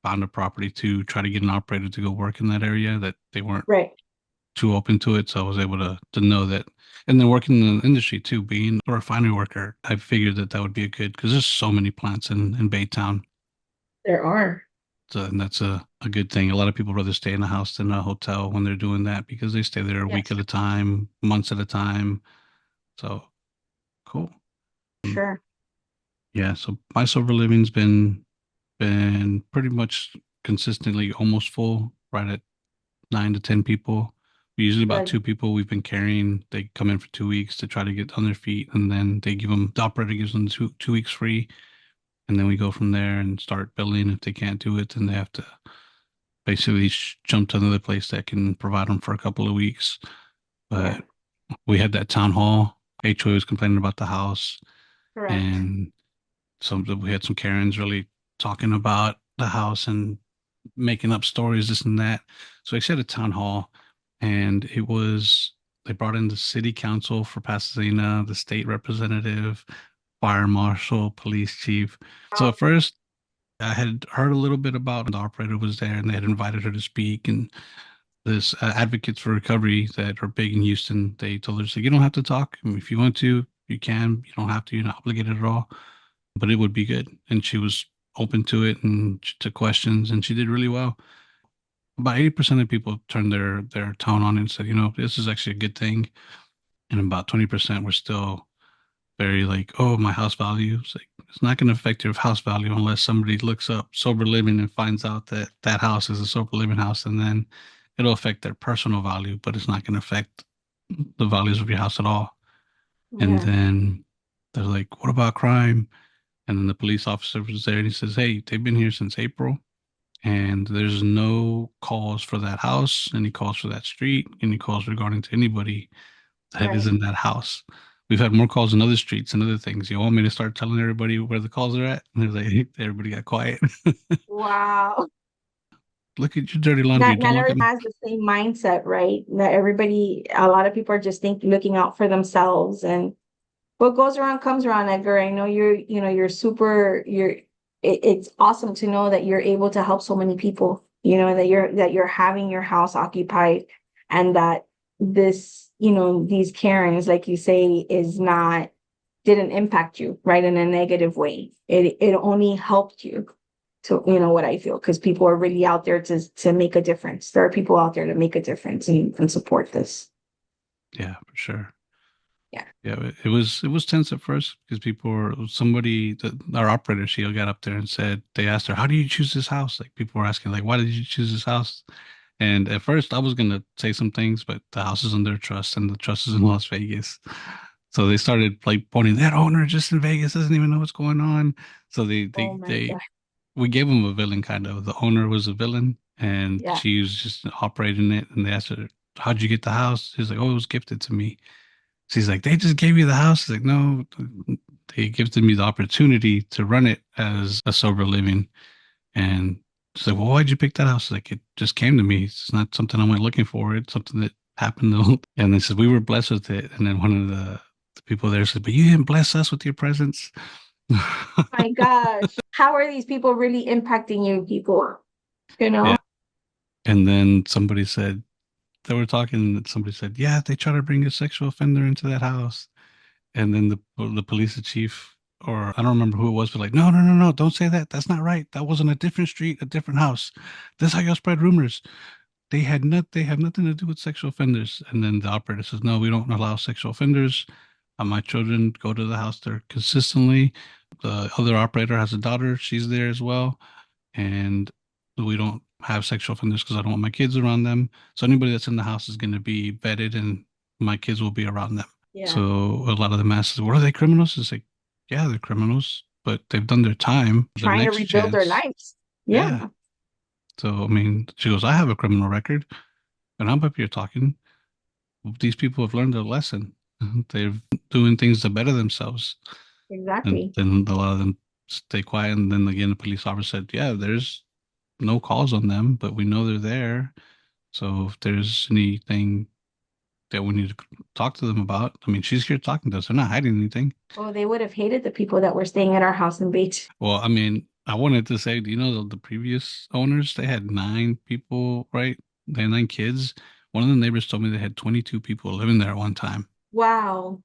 found a property to try to get an operator to go work in that area that they weren't Right. too open to it. So I was able to know that. And then working in the industry too, being a refinery worker, I figured that that would be a good because there's so many plants in Baytown. There are. So, and that's a good thing. A lot of people rather stay in a house than a hotel when they're doing that because they stay there a week Yes, at a time, months at a time. So cool. Mm, sure. Yeah. So my sober living's been pretty much consistently almost full, right at 9 to 10 people. Usually about Good. 2 people we've been carrying. They come in for 2 weeks to try to get on their feet, and then the operator gives them two weeks free, and then we go from there and start billing. If they can't do it, then they have to basically jump to another place that can provide them for a couple of weeks. Yeah, But we had that town hall. HOA was complaining about the house, correct. and we had some Karens really talking about the house and making up stories, this and that. So I said a town hall, and they brought in the city council for Pasadena, the state representative, fire marshal, police chief. So Wow. at first, I had heard a little bit about the operator was there, and they had invited her to speak. And this advocates for recovery that are big in Houston, they told her, so you don't have to talk. I mean, if you want to, you can. You don't have to. You're not obligated at all. But it would be good. And she was open to it and to questions, and she did really well. About 80% of people turned their tone on and said, this is actually a good thing. And about 20% were still very like, oh, my house value. It's not going to affect your house value unless somebody looks up sober living and finds out that that house is a sober living house, and then it'll affect their personal value, but it's not going to affect the values of your house at all. And Yeah, then they're like, what about crime? And then the police officer was there and he says, hey, they've been here since April, and there's no calls for that house, any calls for that street, any calls regarding to anybody that is right. in that house. We've had more calls in other streets and other things. You want me to start telling everybody where the calls are at? And they're like, everybody got quiet. Wow. Look at your dirty laundry. Not Don't look everybody at me. has the same mindset, right? Not everybody, a lot of people are just looking out for themselves, and what goes around comes around, Edgar. I know you're super, it's awesome to know that you're able to help so many people, that you're having your house occupied, and that these Karens, like you say, didn't impact you, right, in a negative way. It only helped you to, what I feel, because people are really out there to make a difference. There are people out there to make a difference and support this. Yeah, for sure. Yeah. Yeah, it was tense at first because our operator, she got up there and said, they asked her, how do you choose this house? Like people were asking, like, why did you choose this house? And at first I was gonna say some things, but the house is under trust and the trust is in Las Vegas. So they started like pointing, that owner just in Vegas doesn't even know what's going on. So Oh my God. we gave him a villain kind of. The owner was a villain and Yeah. she was just operating it. And they asked her, how'd you get the house? She's like, oh, it was gifted to me. She's like, they just gave you the house. She's like, no, they gifted me the opportunity to run it as a sober living. And she's like, well, why'd you pick that house? Like, it just came to me. It's not something I went looking for. It's something that happened. And they said, we were blessed with it. And then one of the people there said, "But you didn't bless us with your presence." My gosh, how are these people really impacting you people? You Yeah. know? And then somebody said they were talking. Somebody said, "Yeah, they try to bring a sexual offender into that house." And then the police chief, or I don't remember who it was, but like, no, no, no, no, don't say that. That's not right. That was on a different street, a different house. This is how y'all spread rumors. They have nothing to do with sexual offenders. And then the operator says, no, we don't allow sexual offenders. My children go to the house there consistently. The other operator has a daughter. She's there as well. And we don't have sexual offenders because I don't want my kids around them. So anybody that's in the house is going to be vetted and my kids will be around them. Yeah. So a lot of the masses, what are they, criminals? It's like, yeah, they're criminals, but they've done their time. Their Trying to next rebuild their chance. lives. Yeah. Yeah, So, I mean, she goes, I have a criminal record and I'm up here talking. These people have learned their lesson. They're doing things to better themselves. And exactly. then a lot of them stay quiet. And then again, the police officer said, yeah, there's no calls on them, but we know they're there. So if there's anything that we need to talk to them about, I mean, she's here talking to us. They're not hiding anything. Oh, they would have hated the people that were staying at our house in Beach. Well, I mean, I wanted to say, do you know the previous owners? They had nine people, right? They had nine kids. One of the neighbors told me they had 22 people living there at one time. Wow.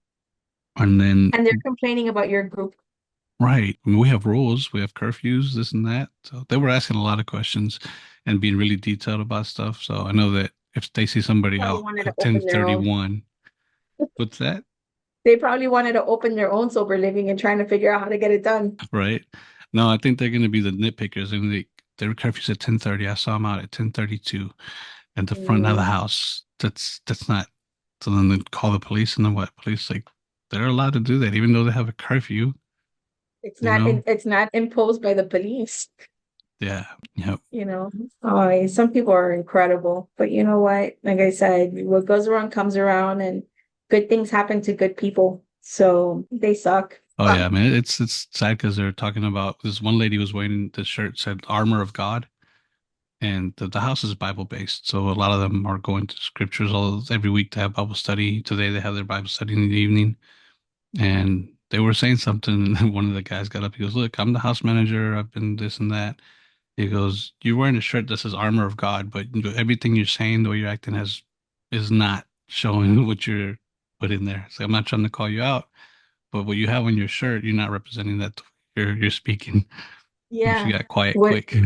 And then, And they're complaining about your group. right, I mean, we have rules, we have curfews, this and that. So they were asking a lot of questions and being really detailed about stuff. So I know that if they see somebody Probably out wanted to at open their own. 10:31, what's that? They probably wanted to open their own sober living and trying to figure out how to get it done. Right? No, I think they're going to be the nitpickers. And their curfew's at 10:30. I saw them out at 10:32 at the front of the Mm, house. That's not. So then they call the police, and then what? Police like they're allowed to do that, even though they have a curfew. it's You not know? it's not imposed by the police, Yeah. Yep. you know. Oh, some people are incredible, but you know what? Like I said, what goes around comes around, and good things happen to good people. So they suck. Oh yeah, man. It's sad because they're talking about this one lady was wearing the shirt said "Armor of God," and the house is Bible based, so a lot of them are going to scriptures all every week to have Bible study. Today they have their Bible study in the evening. And they were saying something, and then one of the guys got up. He goes, "Look, I'm the house manager. I've been this and that." He goes, "You're wearing a shirt that says armor of God, but everything you're saying, the way you're acting, has is not showing what you're put in there. So I'm not trying to call you out, but what you have on your shirt, you're not representing that you're speaking." And she Yeah. got quiet What quick.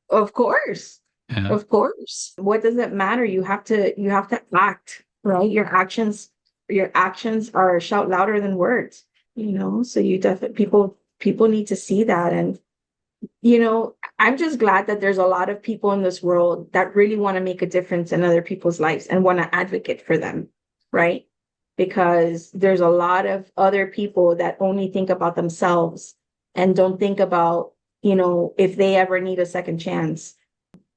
Of course. Yeah. Of course. What does it matter? You have to act, right? Your actions are shout louder than words, you know? So you definitely people need to see that. And I'm just glad that there's a lot of people in this world that really want to make a difference in other people's lives and want to advocate for them, right? Because there's a lot of other people that only think about themselves and don't think about, if they ever need a second chance,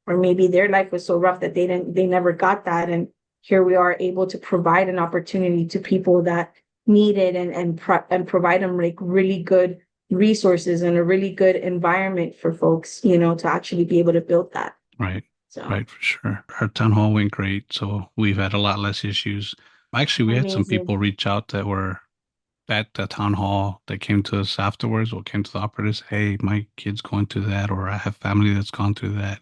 or maybe their life was so rough that they never got that. And here we are able to provide an opportunity to people that need it, and provide them like really good resources and a really good environment for folks, to actually be able to build that. Right. So Right, for sure. Our town hall went great, so we've had a lot less issues. Actually, we had some amazing. people reach out that were at the town hall that came to us afterwards or came to the operators. Hey, my kid's going through that, or I have family that's gone through that.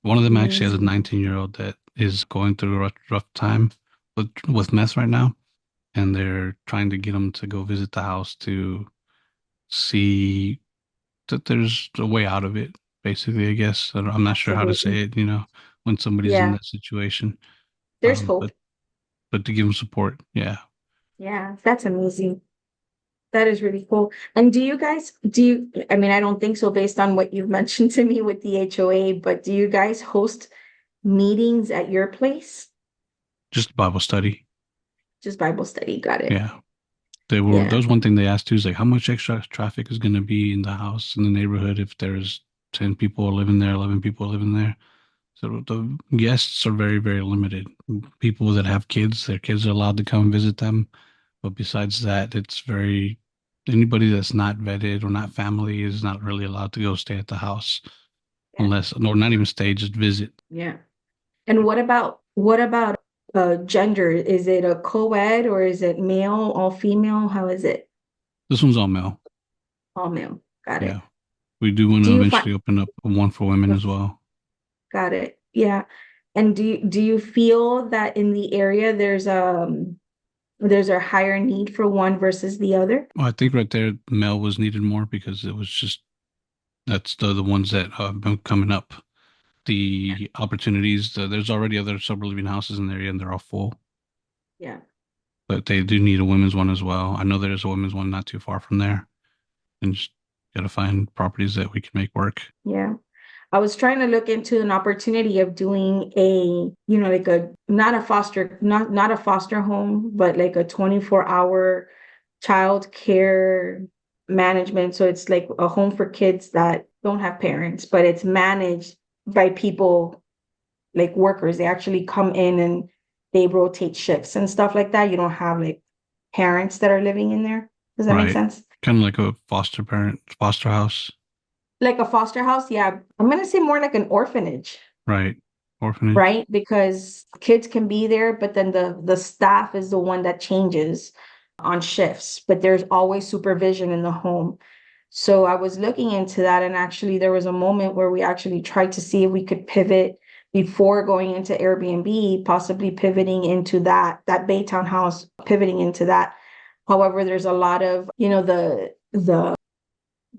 One of them actually has a Amazing. 19-year-old that is going through a rough time with meth right now, and they're trying to get him to go visit the house to see that there's a way out of it. Basically, I guess I'm not sure how to Absolutely. say it. When somebody's in Yeah, that situation, there's hope. but to give them support. Yeah, Yeah, that's amazing. That is really cool. And I mean, I don't think so based on what you've mentioned to me with the HOA, but do you guys host meetings at your place? just Bible study. Just Bible study. Got it. Yeah. There Yeah. was one thing they asked too, is like how much extra traffic is going to be in the house, in the neighborhood, if there's 10 people living there, 11 people living there. So the guests are very, very limited. People that have kids, their kids are allowed to come visit them. But besides that, anybody that's not vetted or not family is not really allowed to go stay at the house Yeah. unless, or not even stay, just visit. Yeah. And what about gender? Is it a co-ed or is it male, all female? How is it? This one's all male. All male. Got Yeah. it. We do want Do to you find eventually open up one for women as well. got it? Yeah. And do you feel that in the area there's a higher need for one versus the other? Well, I think right there, male was needed more because it was just that's the ones that have been coming up. The opportunities, there's already other suburban houses in the area and they're all full, Yeah. but they do need a women's one as well. I know there's a women's one not too far from there, and just gotta find properties that we can make work. Yeah. I was trying to look into an opportunity of doing like a not a foster not a foster home, but like a 24-hour child care management. So it's like a home for kids that don't have parents, but it's managed by people like workers. They actually come in and they rotate shifts and stuff like that. You don't have like parents that are living in there. Does that make Right. sense? Kind of like a foster house. Like a foster house, yeah. I'm gonna say more like an orphanage. Right. Orphanage. Right? Because kids can be there, but then the staff is the one that changes on shifts, but there's always supervision in the home. So I was looking into that, and actually there was a moment where we actually tried to see if we could pivot before going into Airbnb, possibly pivoting into that Baytown house, pivoting into that. However, there's a lot of,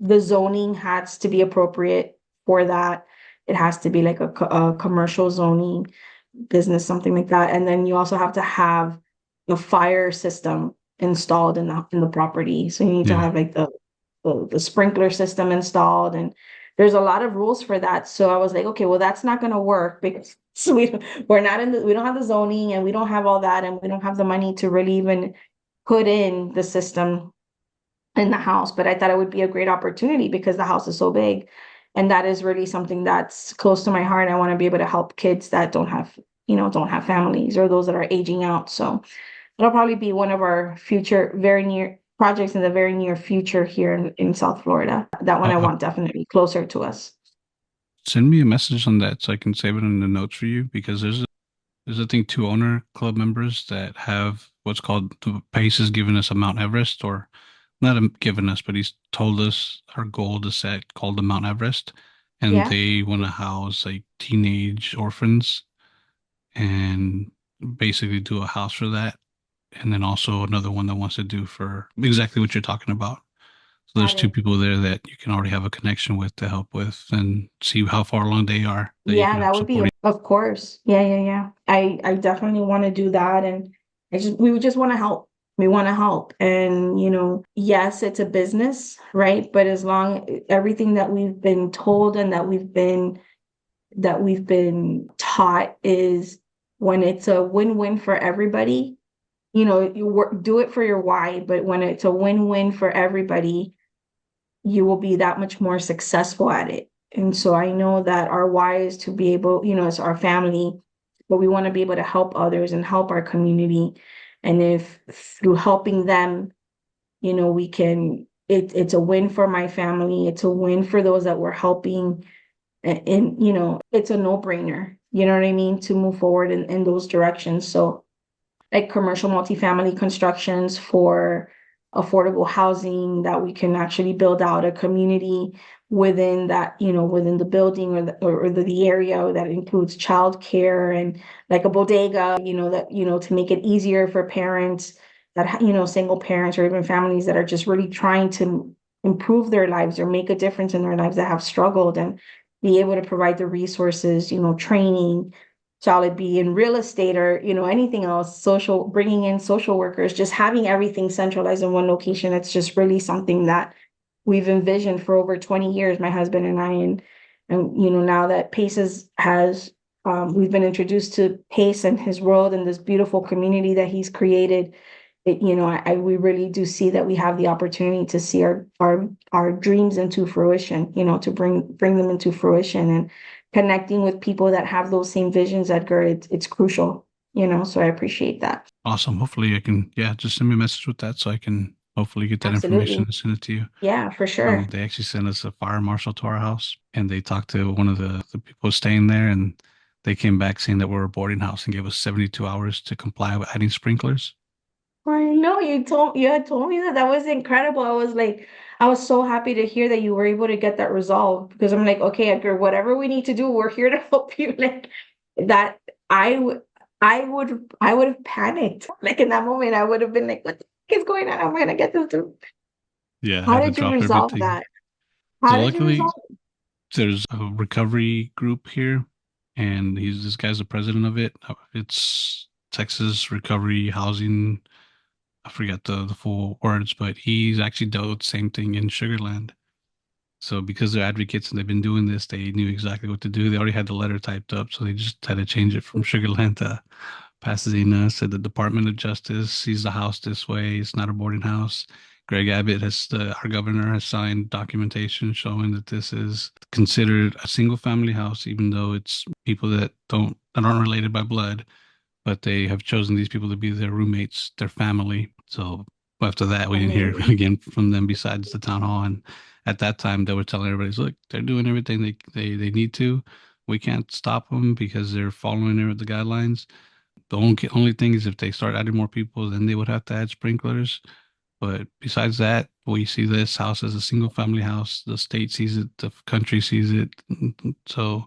the zoning has to be appropriate for that. It has to be like a commercial zoning business, something like that. And then you also have to have the fire system installed in the property. So you need to Yeah. have like the sprinkler system installed, and there's a lot of rules for that. So I was like, okay, well, that's not going to work because we're not we don't have the zoning and we don't have all that, and we don't have the money to really even put in the system in the house. But I thought it would be a great opportunity because the house is so big. And that is really something that's close to my heart. I want to be able to help kids that don't have families or those that are aging out. So it'll probably be one of our future, very near projects in the very near future here in South Florida. That one I Uh, want definitely closer to us. Send me a message on that so I can save it in the notes for you because there's I think two owner club members that have what's called the Pace has given us a Mount Everest or not given us, but he's told us our goal to set called the Mount Everest, and Yeah. they want to house like teenage orphans and basically do a house for that, and then also another one that wants to do for exactly what you're talking about. So there's Got two it. people there that you can already have a connection with to help with and see how far along they are that you Yeah, can help that would be, support. of course. Yeah, yeah, yeah. I definitely want to do that. And we would just want to help. We want to help. And, yes, it's a business, right? But as long everything that we've been told and that we've been taught is when it's a win-win for everybody, you work, do it for your why, but when it's a win-win for everybody, you will be that much more successful at it. And so I know that our why is to be able, it's our family, but we want to be able to help others and help our community. And if through helping them, we can, it's a win for my family, it's a win for those that we're helping. And it's a no-brainer, you know what I mean, to move forward in those directions. So like commercial multifamily constructions for affordable housing that we can actually build out a community within that, within the building or the area that includes childcare and like a bodega, that, to make it easier for parents that, single parents or even families that are just really trying to improve their lives or make a difference in their lives that have struggled, and be able to provide the resources, training, shall it be in real estate or anything else, social, bringing in social workers, just having everything centralized in one location. It's just really something that we've envisioned for over 20 years, my husband and I. And now that we've been introduced to Pace and his world and this beautiful community that he's created. We really do see that we have the opportunity to see our dreams into fruition, to bring them into fruition, and connecting with people that have those same visions, Edgar. It's crucial, so I appreciate that. Awesome. Hopefully I can, yeah, just send me a message with that so I can hopefully get that information Absolutely. and send it to you. Yeah, for sure. They actually sent us a fire marshal to our house and they talked to one of the people staying there and They came back saying that we're a boarding house and gave us 72 hours to comply with adding sprinklers. I know you had told me that. That was incredible. I was so happy to hear that you were able to get that resolved because I'm like, okay, Edgar, whatever we need to do, we're here to help you. Like that, I would, I would have panicked. Like in that moment, I would have been like, what the heck is going on? How am I gonna get this through? Yeah, I How had to did you drop resolve everything. that? So How did you luckily, resolve it? there's a recovery group here, and this guy's the president of it. It's Texas Recovery Housing. I forget the full words, but he's actually dealt with the same thing in Sugarland. So because they're advocates and they've been doing this, they knew exactly what to do. They already had the letter typed up, so they just had to change it from Sugarland to Pasadena. Said the Department of Justice sees the house this way. It's not a boarding house. Greg Abbott our governor has signed documentation showing that this is considered a single family house, even though it's people that aren't related by blood, but they have chosen these people to be their roommates, their family. So after that, we didn't hear Amazing. again from them besides the town hall. And at that time, they were telling everybody, look, they're doing everything they need to. We can't stop them because they're following the guidelines. The only thing is if they start adding more people, then they would have to add sprinklers. But besides that, we see this house as a single family house. The state sees it, the country sees it. So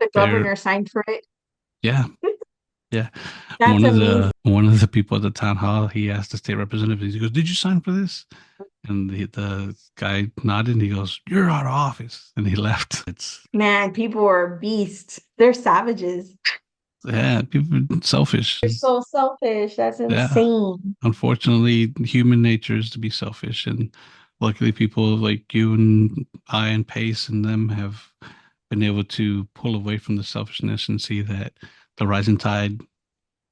The they're, governor signed for it. yeah, yeah. That's amazing. One of the people at the town hall, he asked the state representative, he goes, "Did you sign for this?" And the guy nodded and he goes, "You're out of office." And he left. It's Man, people are beasts. They're savages. yeah, people are selfish. They're so selfish. That's Yeah. insane. Unfortunately, human nature is to be selfish, and luckily, people like you and I and Pace and them have been able to pull away from the selfishness and see that the rising tide,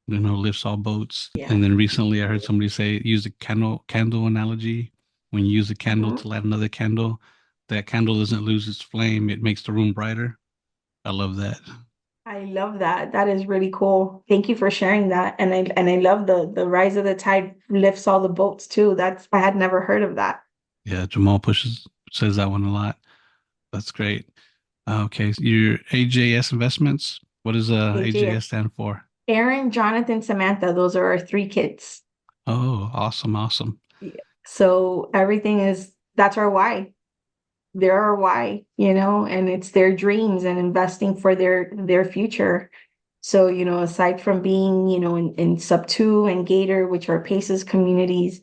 lifts all boats. Yeah. And then recently, I heard somebody use a candle analogy. When you use a candle Mhm. to light another candle, that candle doesn't lose its flame; it makes the room brighter. I love that. I love that. That is really cool. Thank you for sharing that. And I love the rise of the tide lifts all the boats too. That's I had never heard of that. Yeah, Jamal pushes says that one a lot. That's great. Okay, so your AJS investments. What does AJ, AJS stand for? Aaron, Jonathan, Samantha, those are our three kids. Oh, awesome, awesome. Yeah. So everything is that's our why. They're our why, and it's their dreams and investing for their future. So, aside from being, in sub two and Gator, which are PACES communities,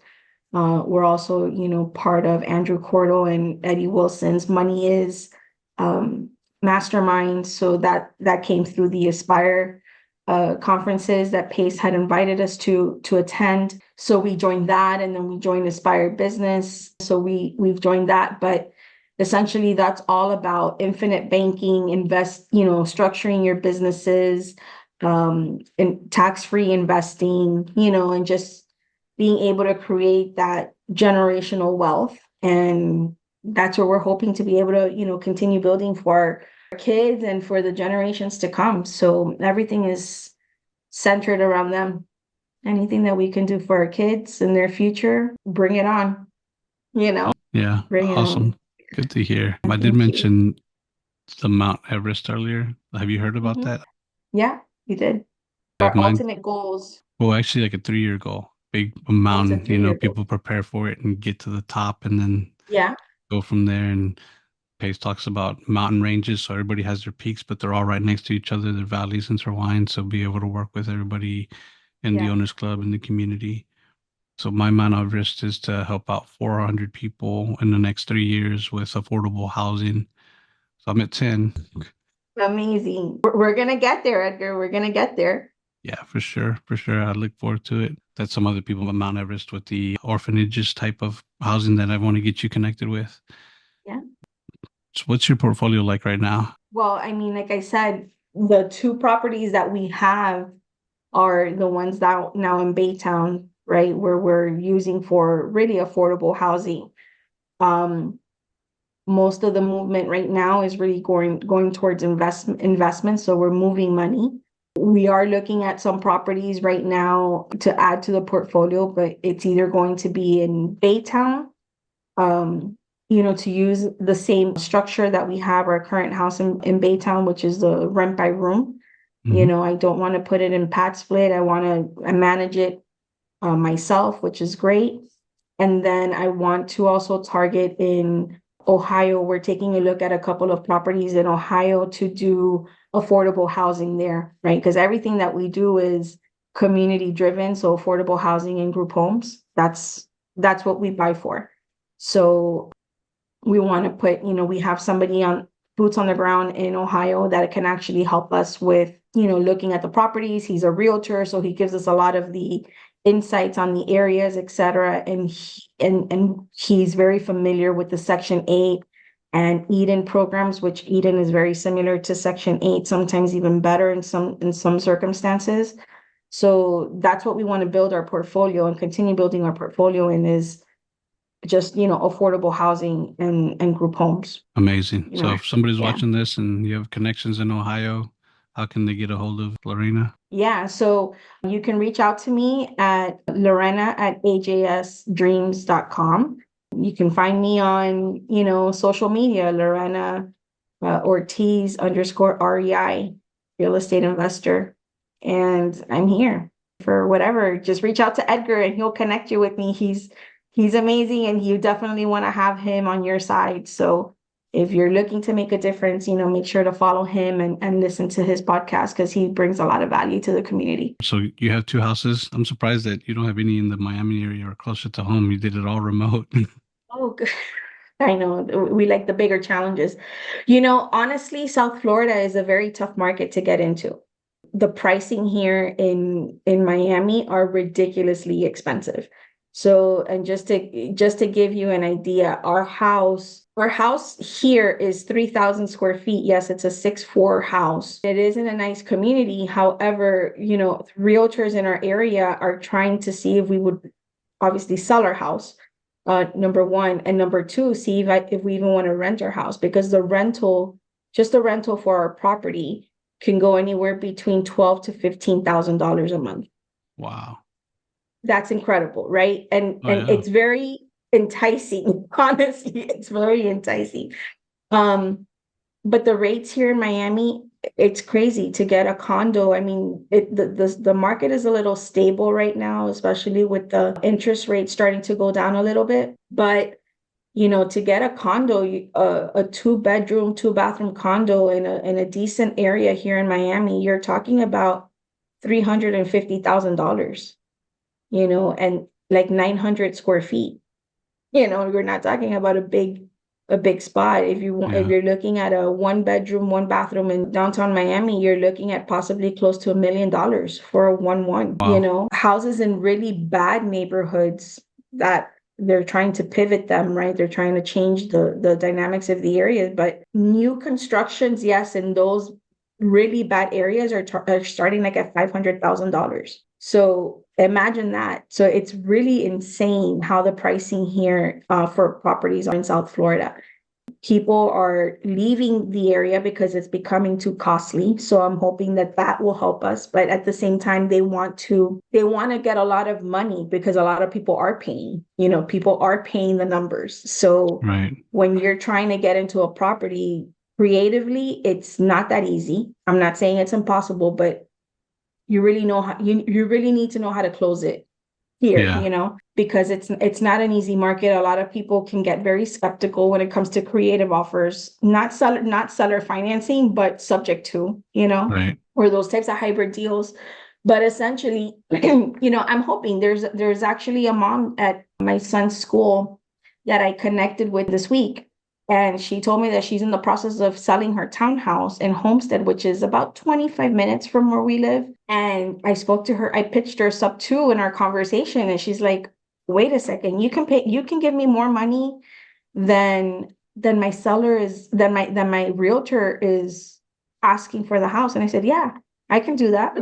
we're also, part of Andrew Cordell and Eddie Wilson's Money Is um, mastermind. So that came through the Aspire conferences that PACE had invited us to attend. So we joined that, and then we joined Aspire Business. So we've joined that, but essentially that's all about infinite banking, structuring your businesses, and tax-free investing, and just being able to create that generational wealth. And that's what we're hoping to be able to, continue building for our kids and for the generations to come. So everything is centered around them. Anything that we can do for our kids and their future, bring it on, Yeah, bring it awesome. on. Good to hear. I did Thank you. mention the Mount Everest earlier. Have you heard about Mhm. that? Yeah, you did. Like Our mine, ultimate goals. well, actually, like a 3 year goal. Big Oh, it's a mountain, 3 year goal. people prepare for it and get to the top and then Yeah, go from there. And Pace talks about mountain ranges, so everybody has their peaks, but they're all right next to each other, their valleys intertwined. So be able to work with everybody in the yeah. owners club in the community. So my Mount Everest is to help out 400 people in the next 3 years with affordable housing. So I'm at 10. Amazing. We're gonna get there, Edgar. We're gonna get there. Yeah, for sure. For sure. I look forward to it. That's some other people at Mount Everest with the orphanages type of housing that I want to get you connected with. Yeah. So what's your portfolio like right now? Well, I mean, like I said, the two properties that we have are the ones that now in Baytown, right, where we're using for really affordable housing. Um, most of the movement right now is really going towards investment. So we're moving money. We are looking at some properties right now to add to the portfolio, but it's either going to be in Baytown, to use the same structure that we have our current house in Baytown, which is the rent by room. You know, I don't want to put it in PadSplit. I want to manage it myself, which is great. And then I want to also target in Ohio. We're taking a look at a couple of properties in Ohio to do affordable housing there, right? Because everything that we do is community driven, so affordable housing and group homes. That's what we buy for. So we want to put, we have somebody on boots on the ground in Ohio that can actually help us with, looking at the properties. He's a realtor, so he gives us a lot of the insights on the areas, et cetera. And he's very familiar with the Section 8 and Eden programs, which Eden is very similar to Section 8, sometimes even better in some circumstances. So that's what we want to build our portfolio and continue building our portfolio in, is just, affordable housing and group homes. Amazing. So Yeah. if somebody's Yeah. watching this and you have connections in Ohio, how can they get a hold of Lorena? Yeah, so you can reach out to me at lorena@ajsdreams.com. You can find me on, social media, Lorena Ortiz _REI, real estate investor. And I'm here for whatever. Just reach out to Edgar and he'll connect you with me. He's amazing, and you definitely want to have him on your side. So if you're looking to make a difference, make sure to follow him and listen to his podcast, because he brings a lot of value to the community. So you have 2 houses. I'm surprised that you don't have any in the Miami area or closer to home. You did it all remote. Oh, good. I know we like the bigger challenges. Honestly, South Florida is a very tough market to get into. The pricing here in Miami are ridiculously expensive. So, and just to give you an idea, our house here is 3,000 square feet. Yes, it's a 6'4" house. It is in a nice community. However, realtors in our area are trying to see if we would obviously sell our house. Number one, and number two, see if we even want to rent our house, because just the rental for our property can go anywhere between $12,000 to $15,000 a month. Wow. That's incredible, right? And Oh, and yeah. it's very enticing. Honestly, it's very enticing. But the rates here in Miami, it's crazy to get a condo. I mean, the market is a little stable right now, especially with the interest rate starting to go down a little bit. But to get a condo, a 2-bedroom, 2-bathroom condo in a decent area here in Miami, you're talking about $350,000, and like 900 square feet. We're not talking about a big spot. If Yeah. you're looking at a 1-bedroom, 1-bathroom in downtown Miami, you're looking at possibly close to $1 million for a 1-1. Wow. Houses in really bad neighborhoods that they're trying to pivot them, right? They're trying to change the dynamics of the areas, but new constructions, yes, in those really bad areas are starting like at $500,000. So imagine that. So it's really insane how the pricing here for properties are in South Florida. People are leaving the area because it's becoming too costly. So I'm hoping that will help us. But at the same time, they want to get a lot of money, because a lot of people are paying. People are paying the numbers. So Right. when you're trying to get into a property creatively, it's not that easy. I'm not saying it's impossible, but you really need to know how to close it here, Yeah. because it's not an easy market. A lot of people can get very skeptical when it comes to creative offers, not seller financing, but subject to, Right. or those types of hybrid deals. But essentially, I'm hoping there's actually a mom at my son's school that I connected with this week. And she told me that she's in the process of selling her townhouse in Homestead, which is about 25 minutes from where we live. And I spoke to her, I pitched her sub 2 in our conversation, and she's like, wait a second, you can give me more money than my seller is, than my realtor is asking for the house. And I said, yeah, I can do that.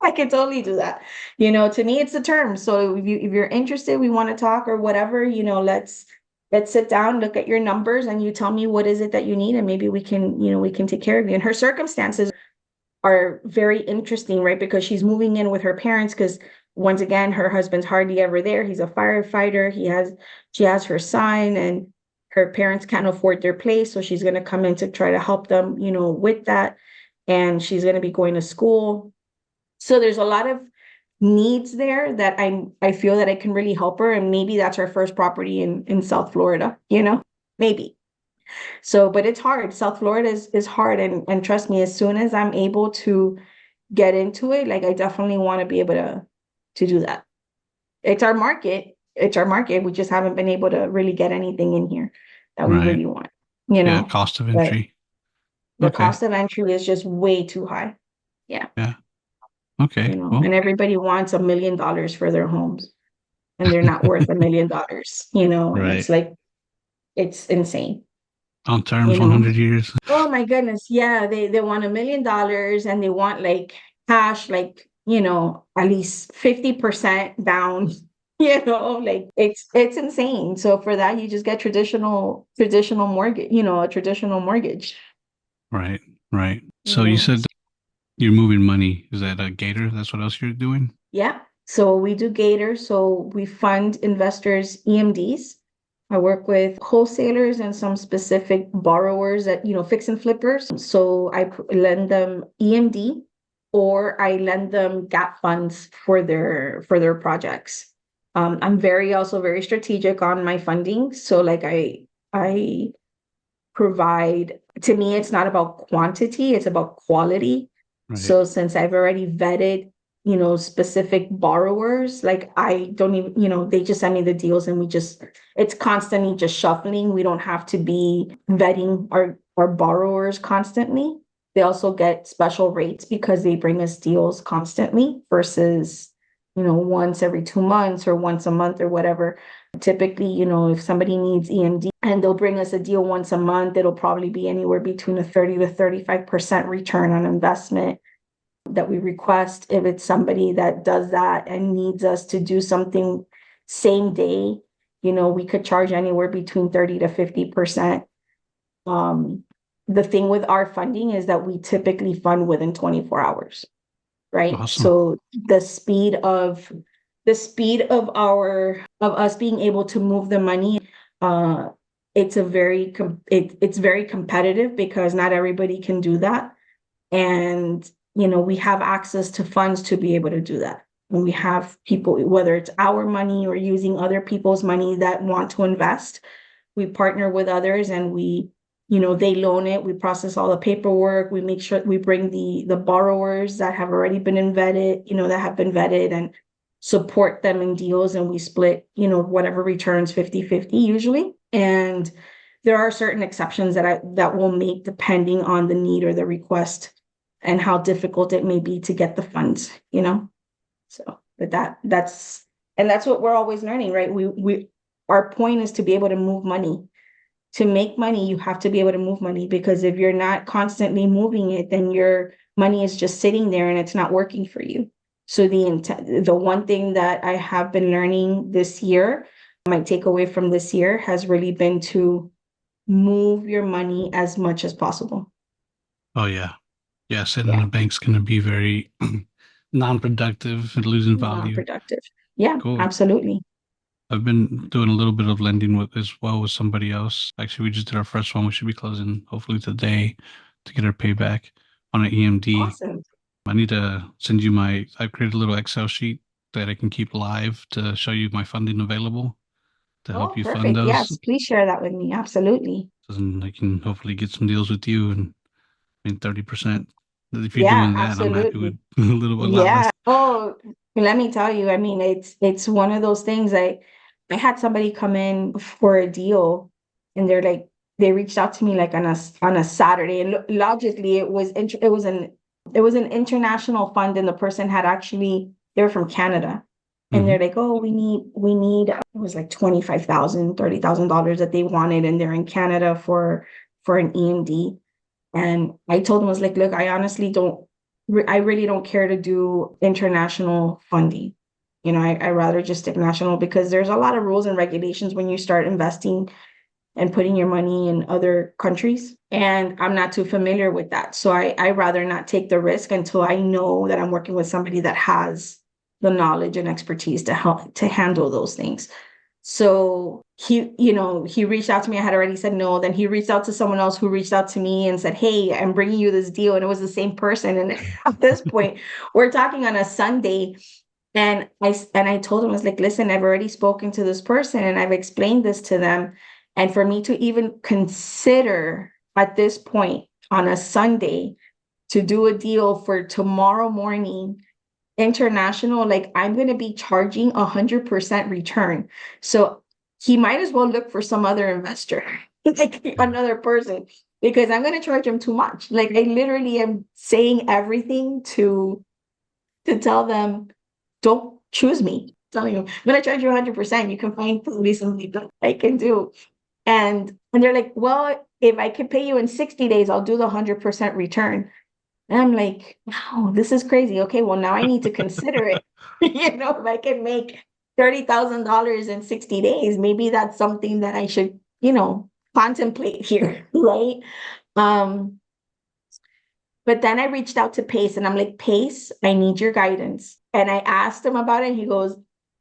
I can totally do that. To me, it's the term. So if you're interested, we want to talk or whatever, let's sit down, look at your numbers, and you tell me what is it that you need, and maybe we can take care of you. And her circumstances are very interesting, right? Because she's moving in with her parents, because once again, her husband's hardly ever there. He's a firefighter. She has her son, and her parents can't afford their place. So she's going to come in to try to help them, with that. and she's going to be going to school. So there's a lot of needs there that I feel that I can really help her. And maybe that's her first property in South Florida, maybe. So, but it's hard. South Florida is hard. And trust me, as soon as I'm able to get into it, like I definitely want to be able to do that. It's our market. It's our market. We just haven't been able to really get anything in here that we Right. really want, Yeah. Cost of but entry. the Okay. cost of entry is just way too high. Yeah. Yeah. Okay. Well, And everybody wants $1 million for their homes and they're not worth $1 million, and right. it's like, it's insane, On you terms, know? 100 years. Oh my goodness. Yeah. They want $1 million and they want like cash, like, at least 50% down, like it's insane. So for that, you just get traditional mortgage, a traditional mortgage. Right. Right. You So you know, said you're moving money. Is that a Gator? That's what else you're doing? Yeah. So we do Gator. So we fund investors EMDs. I work with wholesalers and some specific borrowers that, fix and flippers. So I lend them EMD or I lend them gap funds for their projects. I'm also very strategic on my funding. So like I provide, to me, it's not about quantity, it's about quality. Right. So since I've already vetted, specific borrowers, like I don't even, they just send me the deals and it's constantly just shuffling. We don't have to be vetting our borrowers constantly. They also get special rates because they bring us deals constantly versus, once every 2 months or once a month or whatever. Typically, if somebody needs EMD and they'll bring us a deal once a month, it'll probably be anywhere between a 30 to 35% return on investment that we request. If it's somebody that does that and needs us to do something same day, we could charge anywhere between 30 to 50%. The thing with our funding is that we typically fund within 24 hours, right? Awesome. So the speed of us being able to move the money, uh, it's very competitive because not everybody can do that. And, we have access to funds to be able to do that. And we have people, whether it's our money or using other people's money that want to invest, we partner with others and they loan it, we process all the paperwork, we make sure we bring the borrowers that have already been vetted and support them in deals, and we split, whatever returns 50-50 usually. And there are certain exceptions that will make depending on the need or the request and how difficult it may be to get the funds. So, but that's what we're always learning, right? Our point is to be able to move money. To make money, you have to be able to move money, because if you're not constantly moving it, then your money is just sitting there and it's not working for you. So the one thing that I have been learning this year, my takeaway from this year has really been to move your money as much as possible. Oh, yeah. Yeah. Sitting in Yeah, the bank's going to be very non-productive and losing value. non-productive. Yeah, Cool. absolutely. I've been doing a little bit of lending with somebody else. Actually, we just did our first one. We should be closing hopefully today to get our payback on an EMD. Awesome. I need to send you I've created a little Excel sheet that I can keep live to show you my funding available to help Oh, you fund perfect. those. Yes, please share that with me. Absolutely. And I can hopefully get some deals with you. And I mean, 30%. If you're Yeah, doing that, I'm happy with absolutely. a lot less. Yeah. Oh, let me tell you, I mean, it's one of those things. I had somebody come in for a deal and they reached out to me like on a Saturday, and logically it was an international fund, and the person had actually, they were from Canada, and Hmm. they're like, oh, we need it was like $25,000, $30,000 that they wanted, and they're in Canada for an EMD. And I told him, I was like, look, I really don't care to do international funding. I rather just stick national, because there's a lot of rules and regulations when you start investing and putting your money in other countries. And I'm not too familiar with that. So I rather not take the risk until I know that I'm working with somebody that has the knowledge and expertise to help to handle those things. So he reached out to me. I had already said no. Then he reached out to someone else who reached out to me and said, "Hey, I'm bringing you this deal." And it was the same person. And at this point, we're talking on a Sunday. And I told him, I was like, listen, I've already spoken to this person and I've explained this to them. And for me to even consider at this point on a Sunday to do a deal for tomorrow morning international, like I'm going to be charging 100% return. So he might as well look for some other investor, like another person, because I'm going to charge him too much. Like I literally am saying everything to tell them, don't choose me. I'm telling you, I'm going to charge you 100%. You can find probably something that I can do. And they're like, well, if I could pay you in 60 days, I'll do the 100% return. And I'm like, wow, this is crazy. Okay, well, now I need to consider it. If I can make $30,000 in 60 days, maybe that's something that I should, contemplate here, right? Um, but then I reached out to Pace and I'm like, Pace, I need your guidance. And I asked him about it. And he goes,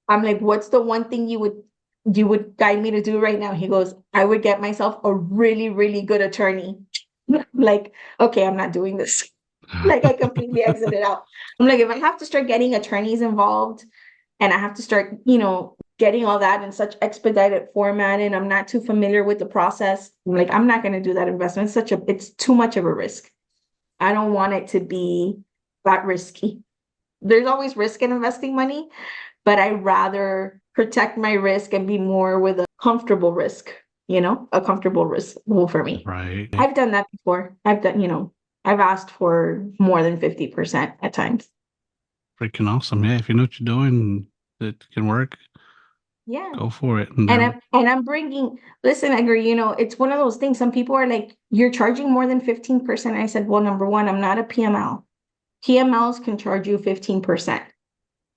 I'm like, what's the one thing you would guide me to do right now? He goes, I would get myself a really, really good attorney. Like, okay, I'm not doing this. Like I completely exited out. I'm like, if I have to start getting attorneys involved and I have to start, getting all that in such expedited format and I'm not too familiar with the process, I'm like, I'm not going to do that investment. It's too much of a risk. I don't want it to be that risky. There's always risk in investing money, but I rather protect my risk and be more with a comfortable risk, a comfortable risk for me. Right. I've done that before. I've asked for more than 50% at times. Freaking awesome. Yeah, if you know what you're doing, it can work. Yeah. Go for it. And And then, I'm bringing, listen, Edgar, it's one of those things. Some people are like, you're charging more than 15%. I said, well, number one, I'm not a PML. PMLs can charge you 15%.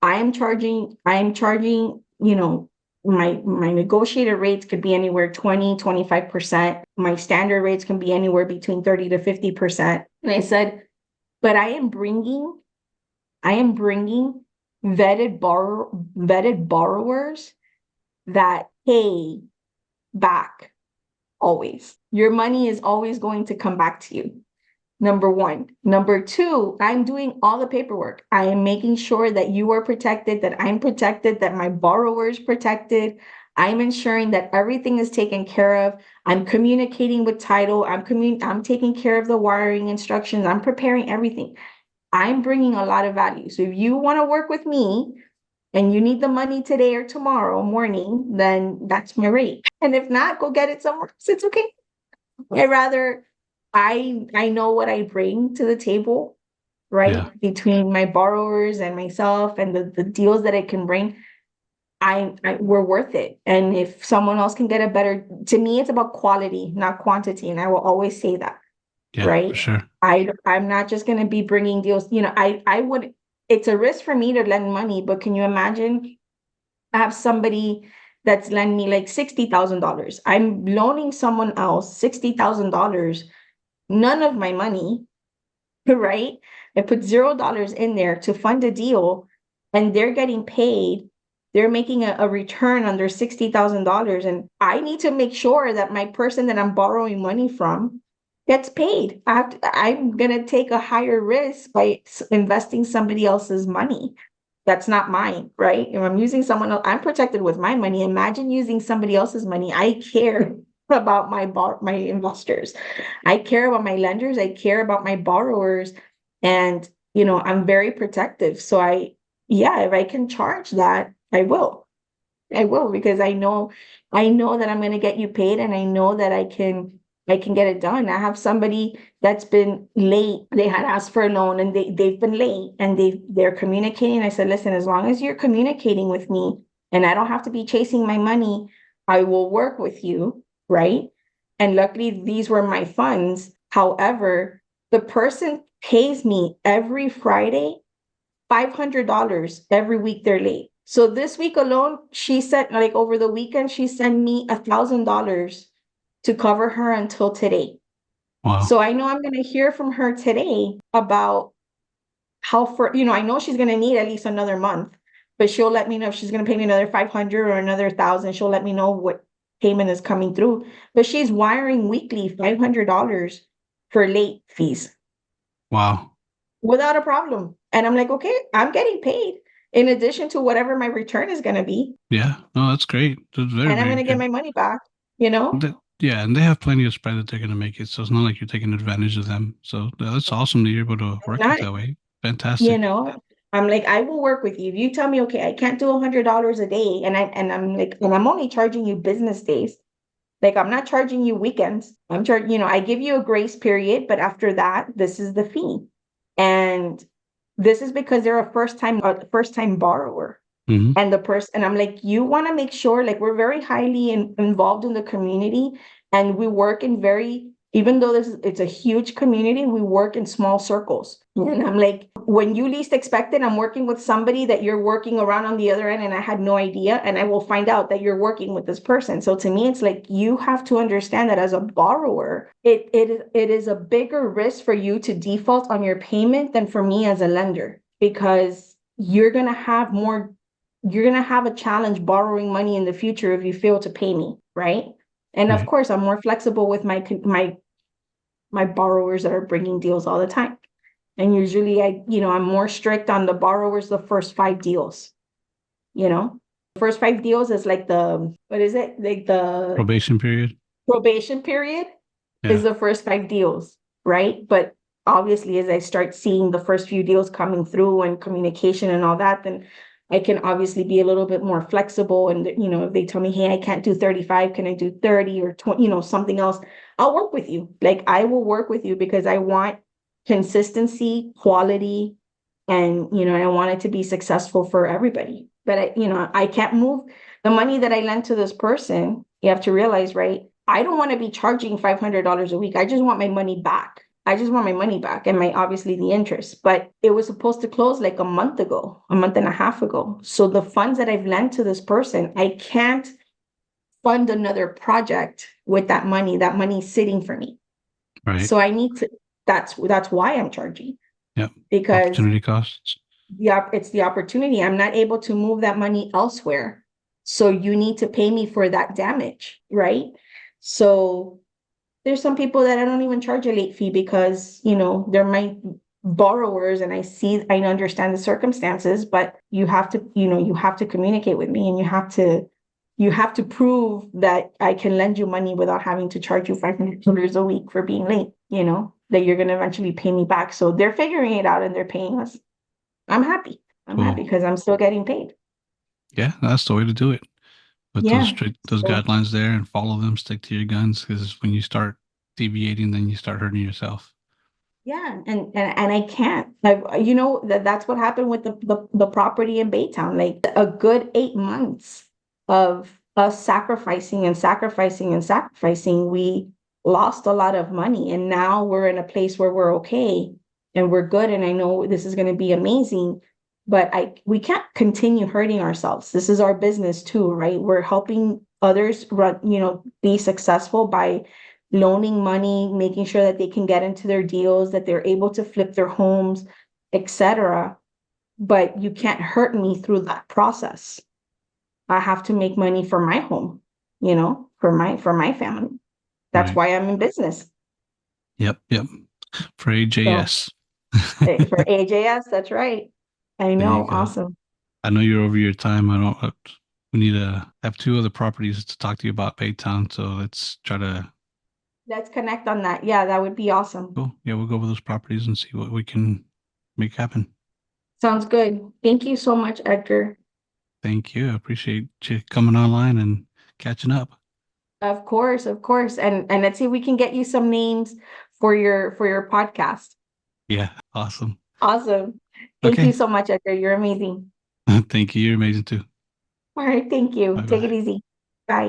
I am charging, my negotiated rates could be anywhere 20-25%. My standard rates can be anywhere between 30 to 50%. And I said, but I am bringing vetted borrowers that pay back always. Your money is always going to come back to you. Number one. Number two, I'm doing all the paperwork. I am making sure that you are protected, that I'm protected, that my borrower is protected. I'm ensuring that everything is taken care of. I'm communicating with title. I'm taking care of the wiring instructions. I'm preparing everything. I'm bringing a lot of value. So if you want to work with me and you need the money today or tomorrow morning, then that's my rate. And if not, go get it somewhere else. It's okay. I know what I bring to the table, right? yeah, Between my borrowers and myself and the deals that I can bring, we're worth it. And if someone else can get a better, to me, it's about quality, not quantity. And I will always say that, yeah, for right? sure. I'm not just going to be bringing deals, I would, it's a risk for me to lend money, but can you imagine I have somebody that's lending me like $60,000. I'm loaning someone else $60,000, none of my money, right? I put $0 in there to fund a deal and they're getting paid. They're making a return on their $60,000. And I need to make sure that my person that I'm borrowing money from gets paid. I'm going to take a higher risk by investing somebody else's money. That's not mine, right? If I'm using someone else, I'm protected with my money. Imagine using somebody else's money. I care about my investors. I care about my lenders. I care about my borrowers. And, I'm very protective. So yeah, if I can charge that, I will. I will because I know that I'm going to get you paid and I know that I can get it done. I have somebody that's been late. They had asked for a loan and they've been late and they're communicating. I said, listen, as long as you're communicating with me and I don't have to be chasing my money, I will work with you, right? And luckily these were my funds. However, the person pays me every Friday $500 every week they're late. So this week alone, she sent like over the weekend, she sent me $1,000 to cover her until today. Wow. So I know I'm going to hear from her today about I know she's going to need at least another month, but she'll let me know if she's going to pay me another 500 or another 1,000. She'll let me know payment is coming through, but she's wiring weekly $500 for late fees Wow. without a problem. And I'm like, okay, I'm getting paid in addition to whatever my return is going to be, Yeah. No, that's great. That's very, and I'm very going to get good. my money back, you know? Yeah, and they have plenty of spread that they're going to make it. So it's not like you're taking advantage of them. So that's awesome that you're able to work it Not, that way. you Fantastic. know, I'm like, I will work with you. If you tell me, okay, I can't do $100 a day, and I'm like, and I'm only charging you business days. Like I'm not charging you weekends. I'm charging, I give you a grace period, but after that, this is the fee. And this is because they're a first time borrower. Hmm. And the person, and I'm like, you want to make sure, like, we're very highly involved in the community, and we work in very, even though it's a huge community, we work in small circles. And I'm like, when you least expect it, I'm working with somebody that you're working around on the other end, and I had no idea, and I will find out that you're working with this person. So to me, it's like, you have to understand that as a borrower, it is a bigger risk for you to default on your payment than for me as a lender, because you're going to have a challenge borrowing money in the future if you fail to pay me, right? And of Right. course, I'm more flexible with my borrowers that are bringing deals all the time. And usually I'm more strict on the borrowers the first 5 deals, you know? The first 5 deals is like what is it? Like the Probation period. probation period is Yeah. the first 5 deals, right? But obviously, as I start seeing the first few deals coming through and communication and all that, then I can obviously be a little bit more flexible. And, if they tell me, hey, I can't do 35, can I do 30 or 20, something else? I'll work with you. Like I will work with you because I want consistency, quality, and, I want it to be successful for everybody. But I can't move the money that I lent to this person. You have to realize, right? I don't want to be charging $500 a week. I just want my money back. I just want my money back and obviously the interest. But it was supposed to close like a month ago, a month and a half ago. So the funds that I've lent to this person, I can't fund another project with that money. That money's sitting for me. Right. So I need to, that's why I'm charging, Yep. because Opportunity costs. it's the opportunity. I'm not able to move that money elsewhere. So you need to pay me for that damage, right? So there's some people that I don't even charge a late fee because, they're my borrowers, and I understand the circumstances, but you have to communicate with me, and you have to prove that I can lend you money without having to charge you $500 a week for being late, that you're going to eventually pay me back. So they're figuring it out and they're paying us. I'm happy. I'm happy Cool. because I'm still getting paid. Yeah, that's the way to do it. Put those Yeah. strict those So, guidelines there and follow them. Stick to your guns because when you start deviating, then you start hurting yourself. yeah, and I can't. That's what happened with the property in Baytown. Like a good 8 months of us sacrificing and sacrificing and sacrificing, we lost a lot of money, and now we're in a place where we're okay and we're good. And I know this is going to be amazing, but we can't continue hurting ourselves. This is our business too, right? We're helping others run, be successful by loaning money, making sure that they can get into their deals, that they're able to flip their homes, etc. But you can't hurt me through that process. I have to make money for my home, for my family. That's Right. why I'm in business. Yep. Yep. For So AJS. for AJS, that's right. I There you know, go. awesome. I know you're over your time. I don't. We need to have two other properties to talk to you about Baytown. So let's try to. Let's connect on that. Yeah, that would be awesome. Cool. Yeah, we'll go over those properties and see what we can make happen. Sounds good. Thank you so much, Edgar. Thank you. I appreciate you coming online and catching up. Of course, of course. And let's see if we can get you some names for your podcast. Yeah. Awesome. Awesome. Thank you Okay. so much, Edgar. You're amazing. Thank you. You're amazing too. All right, thank you. Bye Take it bye. easy. Bye.